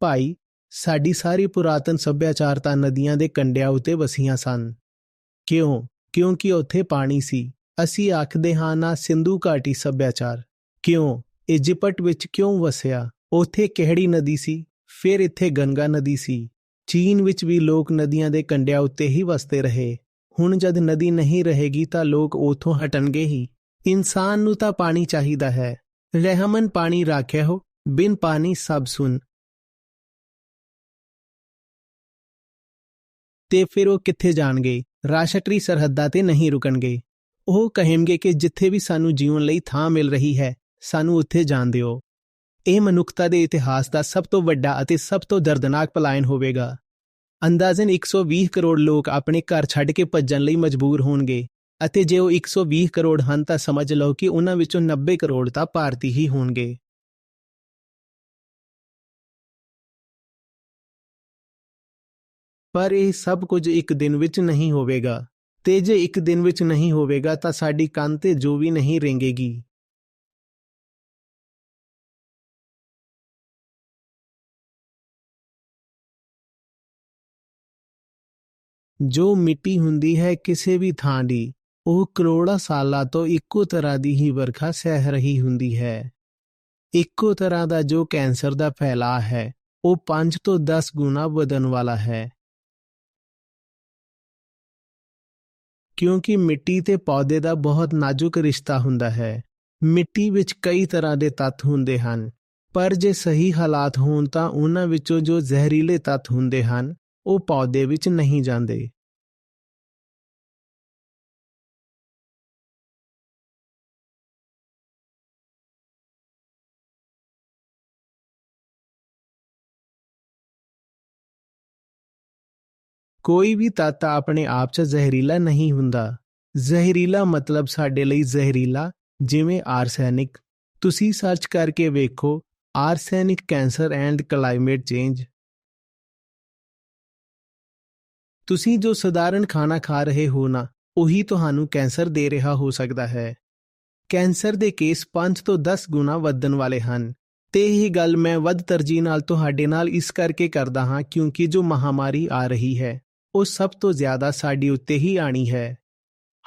ਭਾਈ, ਸਾਡੀ ਸਾਰੀ ਪੁਰਾਤਨ ਸੱਭਿਆਚਾਰ ਤਾਂ ਨਦੀਆਂ ਦੇ ਕੰਢਿਆਂ ਉੱਤੇ ਵਸੀਆਂ ਸਨ। ਕਿਉਂ? ਕਿਉਂਕਿ ਉੱਥੇ ਪਾਣੀ ਸੀ। ਅਸੀਂ ਆਖਦੇ ਹਾਂ ਨਾ ਸਿੰਧੂ ਘਾਟੀ ਸੱਭਿਆਚਾਰ। ਕਿਉਂ? ਇਜਿਪਟ ਵਿੱਚ ਕਿਉਂ ਵਸਿਆ? ਉੱਥੇ ਕਿਹੜੀ ਨਦੀ ਸੀ? ਫਿਰ ਇੱਥੇ ਗੰਗਾ ਨਦੀ ਸੀ। ਚੀਨ ਵਿੱਚ ਵੀ ਲੋਕ ਨਦੀਆਂ ਦੇ ਕੰਢਿਆਂ ਉੱਤੇ ਹੀ ਵਸਦੇ ਰਹੇ। ਹੁਣ ਜਦ ਨਦੀ ਨਹੀਂ ਰਹੇਗੀ ਤਾਂ ਲੋਕ ਉਥੋਂ ਹਟਣਗੇ ਹੀ। ਇਨਸਾਨ ਨੂੰ ਤਾਂ ਪਾਣੀ ਚਾਹੀਦਾ ਹੈ। ਰਹਿਮਨ ਪਾਣੀ ਰਾਖਿਆ ਹੋ, ਬਿਨ ਪਾਣੀ ਸਭ ਸੁਨ। ਤੇ ਫਿਰ ਉਹ ਕਿੱਥੇ ਜਾਣਗੇ? ਰਾਸ਼ਟਰੀ ਸਰਹੱਦਾਂ ਤੇ ਨਹੀਂ ਰੁਕਣਗੇ। ਉਹ ਕਹਿਣਗੇ ਕਿ ਜਿੱਥੇ ਵੀ ਸਾਨੂੰ ਜੀਉਣ ਲਈ ਥਾਂ ਮਿਲ ਰਹੀ ਹੈ, ਸਾਨੂੰ ਉੱਥੇ ਜਾਣ ਦਿਓ। ਇਹ ਮਨੁੱਖਤਾ ਦੇ ਇਤਿਹਾਸ ਦਾ ਸਭ ਤੋਂ ਵੱਡਾ ਅਤੇ ਸਭ ਤੋਂ ਦਰਦਨਾਕ ਪਲਾਇਨ ਹੋਵੇਗਾ। ਅੰਦਾਜ਼ਨ 120 ਕਰੋੜ ਲੋਕ ਆਪਣੇ ਘਰ ਛੱਡ ਕੇ ਭੱਜਣ ਲਈ ਮਜਬੂਰ ਹੋਣਗੇ, ਅਤੇ ਜੇ ਉਹ 120 ਕਰੋੜ ਹਨ ਤਾਂ ਸਮਝ ਲਓ ਕਿ ਉਹਨਾਂ ਵਿੱਚੋਂ 90 ਕਰੋੜ ਤਾਂ ਭਾਰਤੀ ਹੀ ਹੋਣਗੇ। ਪਰ ਇਹ ਸਭ ਕੁਝ ਇੱਕ ਦਿਨ ਵਿੱਚ ਨਹੀਂ ਹੋਵੇਗਾ, ਤੇ ਜੇ ਇੱਕ ਦਿਨ ਵਿੱਚ ਨਹੀਂ ਹੋਵੇਗਾ ਤਾਂ ਸਾਡੀ ਕੰਨ ਤੇ ਜੋ ਵੀ ਨਹੀਂ ਰੇਂਗੇਗੀ। ਜੋ ਮਿੱਟੀ ਹੁੰਦੀ ਹੈ ਕਿਸੇ ਵੀ ਥਾਂ ਦੀ, ਉਹ ਕਰੋੜਾਂ ਸਾਲਾਂ ਤੋਂ ਇੱਕੋ ਤਰ੍ਹਾਂ ਦੀ ਹੀ ਵਰਖਾ ਸਹਿ ਰਹੀ ਹੁੰਦੀ ਹੈ। ਇੱਕੋ ਤਰ੍ਹਾਂ ਦਾ ਜੋ ਕੈਂਸਰ ਦਾ ਫੈਲਾਅ ਹੈ, ਉਹ 5 ਤੋਂ 10 ਗੁਣਾ ਵਧਣ ਵਾਲਾ ਹੈ। ਕਿਉਂਕਿ ਮਿੱਟੀ ਤੇ ਪੌਦੇ ਦਾ ਬਹੁਤ ਨਾਜ਼ੁਕ ਰਿਸ਼ਤਾ ਹੁੰਦਾ ਹੈ। ਮਿੱਟੀ ਵਿੱਚ ਕਈ ਤਰ੍ਹਾਂ ਦੇ ਤੱਤ ਹੁੰਦੇ ਹਨ, ਪਰ ਜੇ ਸਹੀ ਹਾਲਾਤ ਹੋਣ ਤਾਂ ਉਹਨਾਂ ਵਿੱਚੋਂ ਜੋ ਜ਼ਹਿਰੀਲੇ ਤੱਤ ਹੁੰਦੇ ਹਨ, ਉਹ ਪੌਦੇ ਵਿੱਚ ਨਹੀਂ ਜਾਂਦੇ। ਕੋਈ ਵੀ ਤੱਤ ਆਪਣੇ ਆਪ 'ਚ ਜ਼ਹਿਰੀਲਾ ਨਹੀਂ ਹੁੰਦਾ। ਜ਼ਹਿਰੀਲਾ ਮਤਲਬ ਸਾਡੇ ਲਈ ਜ਼ਹਿਰੀਲਾ, ਜਿਵੇਂ ਆਰਸੈਨਿਕ। ਤੁਸੀਂ ਸਰਚ ਕਰਕੇ ਵੇਖੋ, arsenic cancer and climate change. ਤੁਸੀਂ ਜੋ ਸਧਾਰਨ ਖਾਣਾ ਖਾ ਰਹੇ ਹੋ ਨਾ, ਉਹੀ ਤੁਹਾਨੂੰ ਕੈਂਸਰ ਦੇ ਰਿਹਾ ਹੋ ਸਕਦਾ ਹੈ। ਕੈਂਸਰ ਦੇ ਕੇਸ 5 ਤੋਂ 10 ਗੁਣਾ ਵਧਣ ਵਾਲੇ ਹਨ, ਤੇ ਇਹ ਗੱਲ ਮੈਂ ਵੱਧ ਤਰਜੀਹ ਨਾਲ ਤੁਹਾਡੇ ਨਾਲ ਇਸ ਕਰਕੇ ਕਰਦਾ ਹਾਂ ਕਿਉਂਕਿ ਜੋ ਮਹਾਮਾਰੀ ਆ ਰਹੀ ਹੈ, ਉਹ ਸਭ ਤੋਂ ਜ਼ਿਆਦਾ ਸਾਡੀ ਉੱਤੇ ਹੀ ਆਣੀ ਹੈ।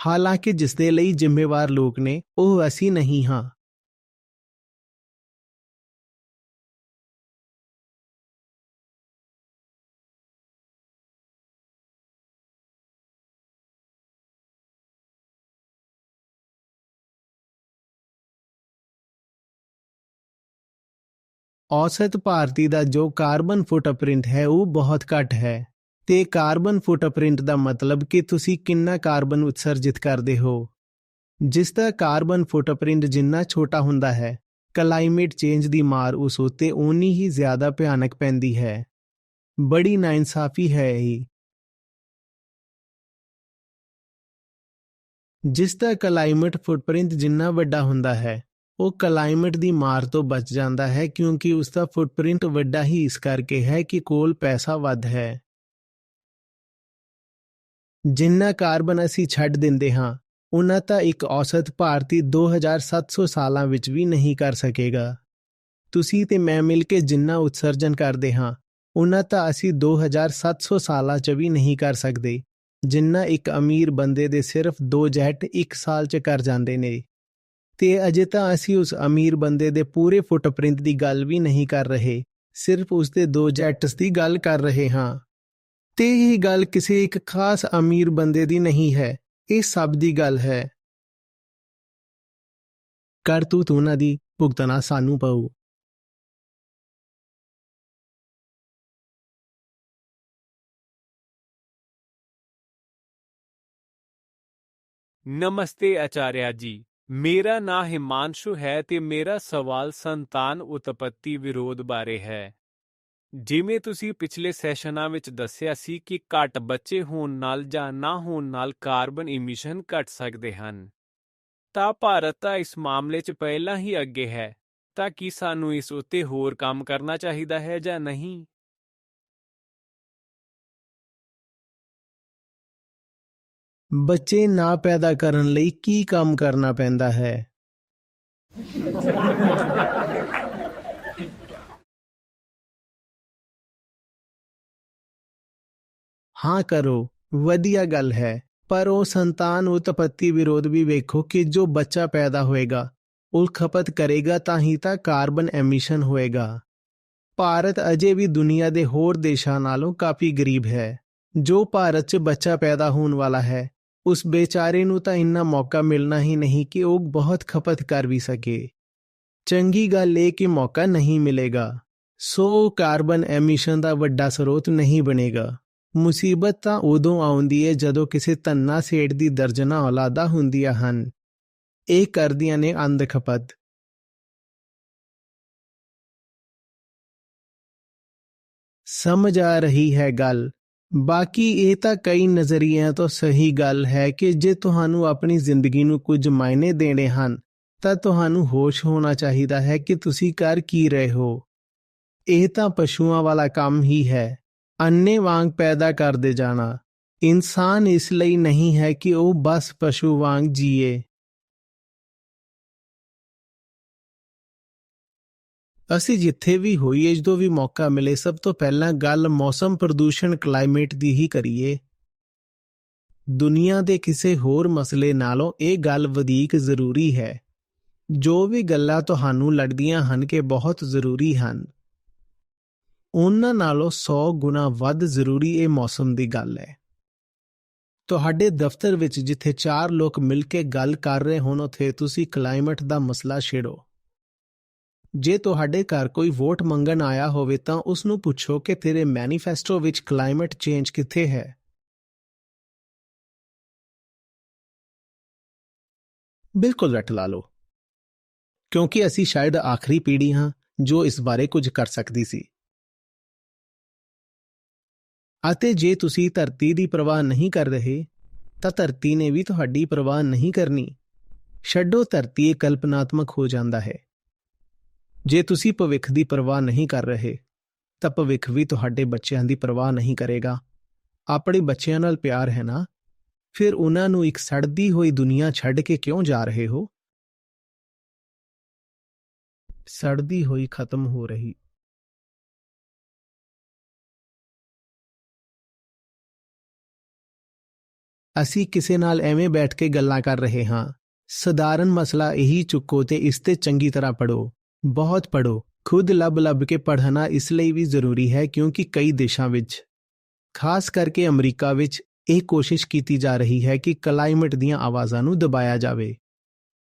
ਹਾਲਾਂਕਿ ਜਿਸ ਦੇ ਲਈ ਜ਼ਿੰਮੇਵਾਰ ਲੋਕ ਨੇ, ਉਹ ਅਸੀਂ ਨਹੀਂ ਹਾਂ। ਔਸਤ ਭਾਰਤੀ ਦਾ ਜੋ ਕਾਰਬਨ ਫੁੱਟਪ੍ਰਿੰਟ ਹੈ ਉਹ ਬਹੁਤ ਘੱਟ ਹੈ। ਤੇ ਕਾਰਬਨ ਫੁੱਟਪ੍ਰਿੰਟ ਦਾ ਮਤਲਬ ਕਿ ਤੁਸੀਂ ਕਿੰਨਾ ਕਾਰਬਨ ਉਤਸਰਜਿਤ ਕਰਦੇ ਹੋ। ਜਿਸ ਦਾ ਕਾਰਬਨ ਫੁੱਟਪ੍ਰਿੰਟ ਜਿੰਨਾ ਛੋਟਾ ਹੁੰਦਾ ਹੈ, ਕਲਾਈਮੇਟ ਚੇਂਜ ਦੀ ਮਾਰ ਉਸ ਉੱਤੇ ਓਨੀ ਹੀ ਜ਼ਿਆਦਾ ਭਿਆਨਕ ਪੈਂਦੀ ਹੈ। ਬੜੀ ਨਾਇਨਸਾਫੀ ਹੈ ਇਹ। ਜਿਸ ਦਾ ਕਲਾਈਮੇਟ ਫੁੱਟਪ੍ਰਿੰਟ ਜਿੰਨਾ ਵੱਡਾ ਹੁੰਦਾ ਹੈ, ਉਹ ਕਲਾਈਮੇਟ ਦੀ ਮਾਰ ਤੋਂ ਬਚ ਜਾਂਦਾ ਹੈ ਕਿਉਂਕਿ ਉਸ ਦਾ ਫੁੱਟਪ੍ਰਿੰਟ ਵੱਡਾ ਹੀ ਇਸ ਕਰਕੇ ਹੈ ਕਿ ਕੋਲ ਪੈਸਾ ਵੱਧ ਹੈ। ਜਿੰਨਾ ਕਾਰਬਨ ਅਸੀਂ ਛੱਡ ਦਿੰਦੇ ਹਾਂ, ਉਨਾ ਤਾਂ ਇੱਕ ਔਸਤ ਭਾਰਤੀ 2700 ਸਾਲਾਂ ਵਿੱਚ ਵੀ ਨਹੀਂ ਕਰ ਸਕੇਗਾ। ਤੁਸੀਂ ਤੇ ਮੈਂ ਮਿਲ ਕੇ ਜਿੰਨਾ ਉਤਸਰਜਨ ਕਰਦੇ ਹਾਂ, ਉਨਾ ਤਾਂ ਅਸੀਂ 2700 ਸਾਲਾਂ 'ਚ ਵੀ ਨਹੀਂ ਕਰ ਸਕਦੇ, ਜਿੰਨਾ ਇੱਕ ਅਮੀਰ ਬੰਦੇ ਦੇ ਸਿਰਫ 2 ਜੈਟ ਇੱਕ ਸਾਲ 'ਚ ਕਰ ਜਾਂਦੇ ਨੇ। ਤੇ ਅਜੇ ਤਾਂ ਅਸੀਂ ਉਸ ਅਮੀਰ ਬੰਦੇ ਦੇ ਪੂਰੇ ਫੁੱਟਪ੍ਰਿੰਟ ਦੀ ਗੱਲ ਵੀ ਨਹੀਂ ਕਰ ਰਹੇ, ਸਿਰਫ ਉਸ ਦੇ 2 ਜੈਟਸ ਦੀ ਗੱਲ ਕਰ ਰਹੇ ਹਾਂ। ਤੇ ਇਹ ਗੱਲ ਕਿਸੇ ਇੱਕ ਖਾਸ ਅਮੀਰ ਬੰਦੇ ਦੀ ਨਹੀਂ ਹੈ, ਇਹ ਸਭ ਦੀ ਗੱਲ ਹੈ। ਕਰਤੂਤ ਉਹਨਾਂ ਦੀ ਭੁਗਤਣਾ ਸਾਨੂੰ ਪਊ। ਨਮਸਤੇ ਆਚਾਰਿਆ ਜੀ, ਮੇਰਾ ਨਾਂ ਹਿਮਾਂਸ਼ੂ ਹੈ ਤੇ ਮੇਰਾ ਸਵਾਲ ਸੰਤਾਨ ਉਤਪੱਤੀ ਵਿਰੋਧ ਬਾਰੇ ਹੈ। ਜਿਵੇਂ ਤੁਸੀਂ ਪਿਛਲੇ ਸੈਸ਼ਨਾਂ ਵਿੱਚ ਦੱਸਿਆ ਸੀ ਕਿ ਘੱਟ ਬੱਚੇ ਹੋਣ ਨਾਲ ਜਾਂ ਨਾ ਹੋਣ ਨਾਲ ਕਾਰਬਨ ਇਮਿਸ਼ਨ ਘਟ ਸਕਦੇ ਹਨ, ਤਾਂ ਭਾਰਤ ਤਾਂ ਇਸ ਮਾਮਲੇ 'ਚ ਪਹਿਲਾਂ ਹੀ ਅੱਗੇ ਹੈ, ਤਾਂ ਕੀ ਸਾਨੂੰ ਇਸ ਉੱਤੇ ਹੋਰ ਕੰਮ ਕਰਨਾ ਚਾਹੀਦਾ ਹੈ ਜਾਂ ਨਹੀਂ? ਬੱਚੇ ਨਾ ਪੈਦਾ ਕਰਨ ਲਈ ਕੀ ਕੰਮ ਕਰਨਾ ਪੈਂਦਾ ਹੈ? ਹਾਂ ਕਰੋ, ਵਧੀਆ ਗੱਲ ਹੈ। ਪਰ ਉਹ ਸੰਤਾਨ ਉਤਪੱਤੀ ਵਿਰੋਧ ਵੀ ਵੇਖੋ ਕਿ ਜੋ ਬੱਚਾ ਪੈਦਾ ਹੋਏਗਾ ਉਹ ਖਪਤ ਕਰੇਗਾ ਤਾਂ ਹੀ ਤਾਂ ਕਾਰਬਨ ਐਮਿਸ਼ਨ ਹੋਏਗਾ। ਭਾਰਤ ਅਜੇ ਵੀ ਦੁਨੀਆ ਦੇ ਹੋਰ ਦੇਸ਼ਾਂ ਨਾਲੋਂ ਕਾਫੀ ਗਰੀਬ ਹੈ। ਜੋ ਭਾਰਤ 'ਚ ਬੱਚਾ ਪੈਦਾ ਹੋਣ ਵਾਲਾ ਹੈ ਉਸ ਬੇਚਾਰੇ ਨੂੰ ਤਾਂ ਇੰਨਾ ਮੌਕਾ ਮਿਲਣਾ ਹੀ ਨਹੀਂ ਕਿ ਉਹ ਬਹੁਤ ਖਪਤ ਕਰ ਵੀ ਸਕੇ। ਚੰਗੀ ਗੱਲ ਇਹ ਕਿ ਮੌਕਾ ਨਹੀਂ ਮਿਲੇਗਾ, ਸੋ ਕਾਰਬਨ ਐਮਿਸ਼ਨ ਦਾ ਵੱਡਾ ਸਰੋਤ ਨਹੀਂ ਬਣੇਗਾ। ਮੁਸੀਬਤ ਤਾਂ ਉਦੋਂ ਆਉਂਦੀ ਹੈ ਜਦੋਂ ਕਿਸੇ ਧੰਨਾ ਸੇਠ ਦੀ ਦਰਜਨਾਂ ਔਲਾਦਾਂ ਹੁੰਦੀਆਂ ਹਨ। ਇਹ ਕਰਦੀਆਂ ਨੇ ਅੰਧ ਖਪਤ। ਸਮਝ ਆ ਰਹੀ ਹੈ ਗੱਲ? ਬਾਕੀ ਇਹ ਤਾਂ ਕਈ ਨਜ਼ਰੀਆਂ ਤੋਂ ਸਹੀ ਗੱਲ ਹੈ ਕਿ ਜੇ ਤੁਹਾਨੂੰ ਆਪਣੀ ਜ਼ਿੰਦਗੀ ਨੂੰ ਕੁਝ ਮਾਇਨੇ ਦੇਣੇ ਹਨ ਤਾਂ ਤੁਹਾਨੂੰ ਹੋਸ਼ ਹੋਣਾ ਚਾਹੀਦਾ ਹੈ ਕਿ ਤੁਸੀਂ ਕਰ ਕੀ ਰਹੇ ਹੋ। ਇਹ ਤਾਂ ਪਸ਼ੂਆਂ ਵਾਲਾ ਕੰਮ ਹੀ ਹੈ, ਅੰਨੇ ਵਾਂਗ ਪੈਦਾ ਕਰਦੇ ਜਾਣਾ। ਇਨਸਾਨ ਇਸ ਲਈ ਨਹੀਂ ਹੈ ਕਿ ਉਹ ਬਸ ਪਸ਼ੂ ਵਾਂਗ ਜੀਏ। ਅਸੀਂ ਜਿੱਥੇ ਵੀ ਹੋਈਏ, ਜਦੋਂ ਵੀ ਮੌਕਾ ਮਿਲੇ, ਸਭ ਤੋਂ ਪਹਿਲਾਂ ਗੱਲ ਮੌਸਮ ਪ੍ਰਦੂਸ਼ਣ ਕਲਾਈਮੇਟ ਦੀ ਹੀ ਕਰੀਏ। ਦੁਨੀਆ ਦੇ ਕਿਸੇ ਹੋਰ ਮਸਲੇ ਨਾਲੋਂ ਇਹ ਗੱਲ ਵਧੇਰੇ ਜ਼ਰੂਰੀ ਹੈ। ਜੋ ਵੀ ਗੱਲਾਂ ਤੁਹਾਨੂੰ ਲੱਗਦੀਆਂ ਹਨ ਕਿ ਬਹੁਤ ਜ਼ਰੂਰੀ ਹਨ, ਉਹਨਾਂ ਨਾਲੋਂ 100 ਗੁਣਾ ਵੱਧ ਜ਼ਰੂਰੀ ਇਹ ਮੌਸਮ ਦੀ ਗੱਲ ਹੈ। ਤੁਹਾਡੇ ਦਫ਼ਤਰ ਵਿੱਚ ਜਿੱਥੇ 4 ਲੋਕ ਮਿਲ ਕੇ ਗੱਲ ਕਰ ਰਹੇ ਹੋਣ, ਉੱਥੇ ਤੁਸੀਂ ਕਲਾਈਮੇਟ ਦਾ ਮਸਲਾ ਛੇੜੋ। ਜੇ ਤੁਹਾਡੇ ਘਰ ਕੋਈ ਵੋਟ ਮੰਗਣ ਆਇਆ ਹੋਵੇ ਤਾਂ ਉਸ ਨੂੰ ਪੁੱਛੋ ਕਿ ਤੇਰੇ ਮੈਨੀਫੈਸਟੋ ਵਿੱਚ ਕਲਾਈਮੇਟ ਚੇਂਜ ਕਿੱਥੇ ਹੈ। ਬਿਲਕੁਲ ਰੱਟ ਲਾ ਲਓ, ਕਿਉਂਕਿ ਅਸੀਂ ਸ਼ਾਇਦ ਆਖਰੀ ਪੀੜ੍ਹੀ ਹਾਂ ਜੋ ਇਸ ਬਾਰੇ ਕੁਝ ਕਰ ਸਕਦੀ ਸੀ। ਅਤੇ ਜੇ ਤੁਸੀਂ ਧਰਤੀ ਦੀ ਪਰਵਾਹ ਨਹੀਂ ਕਰ ਰਹੇ ਤਾਂ ਧਰਤੀ ਨੇ ਵੀ ਤੁਹਾਡੀ ਪਰਵਾਹ ਨਹੀਂ ਕਰਨੀ। ਛੱਡੋ, ਧਰਤੀ ਇਹ ਕਲਪਨਾਤਮਕ ਹੋ ਜਾਂਦਾ ਹੈ। ਜੇ ਤੁਸੀਂ ਭਵਿੱਖ ਦੀ ਪਰਵਾਹ ਨਹੀਂ ਕਰ ਰਹੇ ਤਾਂ ਭਵਿੱਖ ਵੀ ਤੁਹਾਡੇ ਬੱਚਿਆਂ ਦੀ ਪਰਵਾਹ ਨਹੀਂ ਕਰੇਗਾ। ਆਪਣੇ ਬੱਚਿਆਂ ਨਾਲ ਪਿਆਰ ਹੈ ਨਾ, ਫਿਰ ਉਹਨਾਂ ਨੂੰ ਇੱਕ ਸੜਦੀ ਹੋਈ ਦੁਨੀਆ ਛੱਡ ਕੇ ਕਿਉਂ ਜਾ ਰਹੇ ਹੋ? ਸੜਦੀ ਹੋਈ, ਖਤਮ ਹੋ ਰਹੀ। ਅਸੀਂ ਕਿਸੇ ਨਾਲ ਐਵੇਂ ਬੈਠ ਕੇ ਗੱਲਾਂ ਕਰ ਰਹੇ ਹਾਂ। ਸਧਾਰਨ ਮਸਲਾ ਇਹੀ ਚੁੱਕੋ ਤੇ ਇਸ ਤੇ ਚੰਗੀ ਤਰ੍ਹਾਂ ਪੜ੍ਹੋ, ਬਹੁਤ ਪੜ੍ਹੋ। ਖੁਦ ਲੱਭ ਕੇ ਪੜ੍ਹਨਾ ਇਸ ਲਈ ਵੀ ਜ਼ਰੂਰੀ ਹੈ ਕਿਉਂਕਿ ਕਈ ਦੇਸ਼ਾਂ ਵਿੱਚ, ਖਾਸ ਕਰਕੇ ਅਮਰੀਕਾ ਵਿੱਚ, ਇਹ ਕੋਸ਼ਿਸ਼ ਕੀਤੀ ਜਾ ਰਹੀ ਹੈ ਕਿ ਕਲਾਈਮੇਟ ਦੀਆਂ ਆਵਾਜ਼ਾਂ ਨੂੰ ਦਬਾਇਆ ਜਾਵੇ।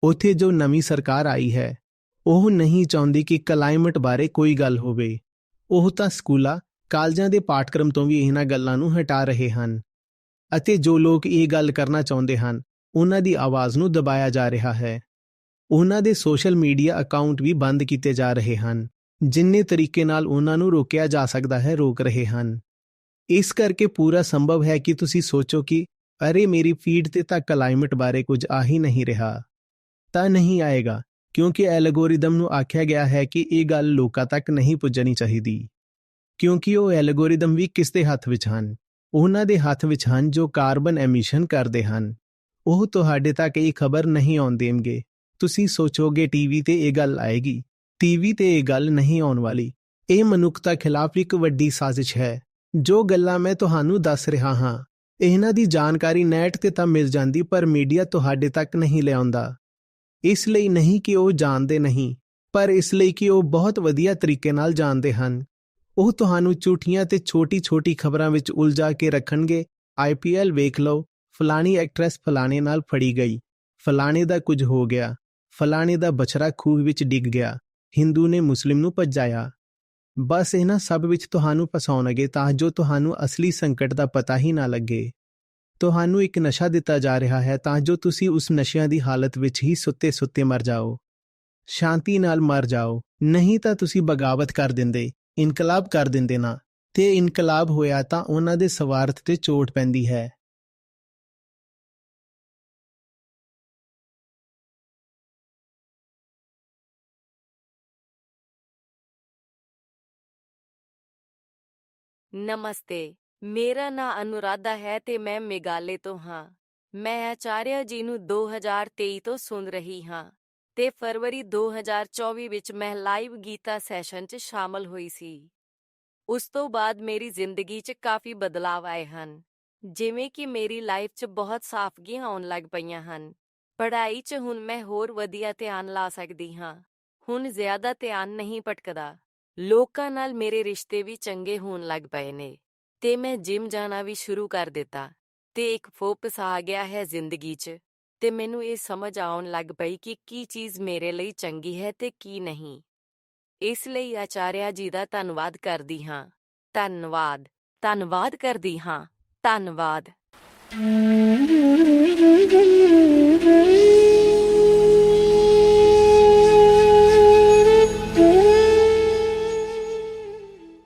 ਉੱਥੇ ਜੋ ਨਵੀਂ ਸਰਕਾਰ ਆਈ ਹੈ ਉਹ ਨਹੀਂ ਚਾਹੁੰਦੀ ਕਿ ਕਲਾਈਮੇਟ ਬਾਰੇ ਕੋਈ ਗੱਲ ਹੋਵੇ। ਉਹ ਤਾਂ ਸਕੂਲਾਂ, ਕਾਲਜਾਂ ਦੇ ਪਾਠਕ੍ਰਮ ਤੋਂ ਵੀ ਇਹਨਾਂ ਗੱਲਾਂ ਨੂੰ ਹਟਾ ਰਹੇ ਹਨ। ਅਤੇ ਜੋ ਲੋਕ ਇਹ ਗੱਲ ਕਰਨਾ ਚਾਹੁੰਦੇ ਹਨ ਉਹਨਾਂ ਦੀ ਆਵਾਜ਼ ਨੂੰ ਦਬਾਇਆ ਜਾ ਰਿਹਾ ਹੈ। ਉਹਨਾਂ ਦੇ ਸੋਸ਼ਲ ਮੀਡੀਆ ਅਕਾਊਂਟ ਵੀ ਬੰਦ ਕੀਤੇ ਜਾ ਰਹੇ ਹਨ। ਜਿੰਨੇ ਤਰੀਕੇ ਨਾਲ ਉਹਨਾਂ ਨੂੰ ਰੋਕਿਆ ਜਾ ਸਕਦਾ ਹੈ ਰੋਕ ਰਹੇ ਹਨ। ਇਸ ਕਰਕੇ ਪੂਰਾ ਸੰਭਵ ਹੈ ਕਿ ਤੁਸੀਂ ਸੋਚੋ ਕਿ ਅਰੇ ਮੇਰੀ ਫੀਡ ਤੇ ਤਾਂ ਕਲਾਈਮੇਟ ਬਾਰੇ ਕੁਝ ਆ ਹੀ ਨਹੀਂ ਰਿਹਾ। ਤਾਂ ਨਹੀਂ ਆਏਗਾ, ਕਿਉਂਕਿ ਐਲਗੋਰਿਦਮ ਨੂੰ ਆਖਿਆ ਗਿਆ ਹੈ ਕਿ ਇਹ ਗੱਲ ਲੋਕਾਂ ਤੱਕ ਨਹੀਂ ਪੁੱਜਣੀ ਚਾਹੀਦੀ। ਕਿਉਂਕਿ ਉਹ ਐਲਗੋਰਿਦਮ ਵੀ ਕਿਸ ਦੇ ਹੱਥ ਵਿੱਚ ਹਨ? ਉਹਨਾਂ ਦੇ ਹੱਥ ਵਿੱਚ ਹਨ ਜੋ ਕਾਰਬਨ ਐਮਿਸ਼ਨ ਕਰਦੇ ਹਨ। ਉਹ ਤੁਹਾਡੇ ਤੱਕ ਇਹ ਖਬਰ ਨਹੀਂ ਆਉਣ ਦੇਣਗੇ। ਤੁਸੀਂ ਸੋਚੋਗੇ ਟੀਵੀ ਤੇ ਇਹ ਗੱਲ ਆਏਗੀ। ਟੀਵੀ ਤੇ ਇਹ ਗੱਲ ਨਹੀਂ ਆਉਣ ਵਾਲੀ। ਇਹ ਮਨੁੱਖਤਾ ਖਿਲਾਫ ਇੱਕ ਵੱਡੀ ਸਾਜ਼ਿਸ਼ ਹੈ। ਜੋ ਗੱਲਾਂ ਮੈਂ ਤੁਹਾਨੂੰ ਦੱਸ ਰਿਹਾ ਹਾਂ, ਇਹਨਾਂ ਦੀ ਜਾਣਕਾਰੀ ਨੈਟ ਤੇ ਤਾਂ ਮਿਲ ਜਾਂਦੀ, ਪਰ ਮੀਡੀਆ ਤੁਹਾਡੇ ਤੱਕ ਨਹੀਂ ਲਿਆਉਂਦਾ। ਇਸ ਲਈ ਨਹੀਂ ਕਿ ਉਹ ਜਾਣਦੇ ਨਹੀਂ, ਪਰ ਇਸ ਲਈ ਕਿ ਉਹ ਬਹੁਤ ਵਧੀਆ ਤਰੀਕੇ ਨਾਲ ਜਾਣਦੇ ਹਨ। ਉਹ ਤੁਹਾਨੂੰ ਝੂਠੀਆਂ ਤੇ ਛੋਟੀ-ਛੋਟੀ ਖਬਰਾਂ ਵਿੱਚ ਉਲਝਾ ਕੇ ਰੱਖਣਗੇ। IPL ਵੇਖ ਲਓ, ਫਲਾਣੀ ਐਕਟਰੈਸ ਫਲਾਣੇ ਨਾਲ ਫੜੀ ਗਈ, ਫਲਾਣੇ ਦਾ ਕੁਝ ਹੋ ਗਿਆ, ਫਲਾਣੇ ਦਾ ਬਛੜਾ ਖੂਹ ਵਿੱਚ ਡਿੱਗ ਗਿਆ, ਹਿੰਦੂ ਨੇ ਮੁਸਲਿਮ ਨੂੰ ਭਜਾਇਆ। ਬਸ ਇਹਨਾਂ ਸਭ ਵਿੱਚ ਤੁਹਾਨੂੰ ਫਸਾਉਣਗੇ ਤਾਂ ਜੋ ਤੁਹਾਨੂੰ ਅਸਲੀ ਸੰਕਟ ਦਾ ਪਤਾ ਹੀ ਨਾ ਲੱਗੇ। ਤੁਹਾਨੂੰ ਇੱਕ ਨਸ਼ਾ ਦਿੱਤਾ ਜਾ ਰਿਹਾ ਹੈ ਤਾਂ ਜੋ ਤੁਸੀਂ ਉਸ ਨਸ਼ਿਆਂ ਦੀ ਹਾਲਤ ਵਿੱਚ ਹੀ ਸੁੱਤੇ ਮਰ ਜਾਓ, ਸ਼ਾਂਤੀ ਨਾਲ ਮਰ ਜਾਓ। ਨਹੀਂ ਤਾਂ ਤੁਸੀਂ ਬਗਾਵਤ ਕਰ ਦਿੰਦੇ, ਇਨਕਲਾਬ ਕਰ ਦਿੰਦੇ ਨਾ, ਤੇ ਇਨਕਲਾਬ ਹੋਇਆ ਤਾਂ ਉਹਨਾਂ ਦੇ ਸਵਾਰਥ ਤੇ ਚੋਟ ਪੈਂਦੀ ਹੈ। ਨਮਸਤੇ, ਮੇਰਾ ਨਾਂ ਅਨੁਰਾਧਾ ਹੈ ਤੇ ਮੈਂ ਮੇਘਾਲੇ ਤੋਂ ਹਾਂ। ਮੈਂ ਆਚਾਰਿਆ ਜੀ ਨੂੰ 2023 ਤੋਂ ਸੁਣ ਰਹੀ ਹਾਂ ਤੇ ਫਰਵਰੀ 2024 ਵਿੱਚ ਮੈਂ ਲਾਈਵ ਗੀਤਾ ਸੈਸ਼ਨ 'ਚ ਸ਼ਾਮਲ ਹੋਈ ਸੀ। ਉਸ ਤੋਂ ਬਾਅਦ ਮੇਰੀ ਜ਼ਿੰਦਗੀ 'ਚ ਕਾਫੀ ਬਦਲਾਅ ਆਏ ਹਨ। ਜਿਵੇਂ ਕਿ ਮੇਰੀ ਲਾਈਫ 'ਚ ਬਹੁਤ ਸਾਫਗੀਆਂ ਆਉਣ ਲੱਗ ਪਈਆਂ ਹਨ। ਪੜ੍ਹਾਈ 'ਚ ਹੁਣ ਮੈਂ ਹੋਰ ਵਧੀਆ ਧਿਆਨ ਲਾ ਸਕਦੀ ਹਾਂ। ਹੁਣ ਜ਼ਿਆਦਾ ਧਿਆਨ ਨਹੀਂ ਭਟਕਦਾ। ਲੋਕਾਂ ਨਾਲ ਮੇਰੇ ਰਿਸ਼ਤੇ ਵੀ ਚੰਗੇ ਹੋਣ ਲੱਗ ਪਏ ਨੇ ਤੇ ਮੈਂ ਜਿਮ ਜਾਣਾ ਵੀ ਸ਼ੁਰੂ ਕਰ ਦਿੱਤਾ ਤੇ ਇੱਕ ਫੋਕਸ ਆ ਗਿਆ ਹੈ ਜ਼ਿੰਦਗੀ 'ਚ ਤੇ ਮੈਨੂੰ ਇਹ ਸਮਝ ਆਉਣ ਲੱਗ ਪਈ ਕਿ ਕੀ ਚੀਜ਼ ਮੇਰੇ ਲਈ ਚੰਗੀ ਹੈ ਤੇ ਕੀ ਨਹੀਂ। ਇਸ ਲਈ ਆਚਾਰਿਆ ਜੀ ਦਾ ਧੰਨਵਾਦ ਕਰਦੀ ਹਾਂ। ਧੰਨਵਾਦ ਕਰਦੀ ਹਾਂ। ਧੰਨਵਾਦ।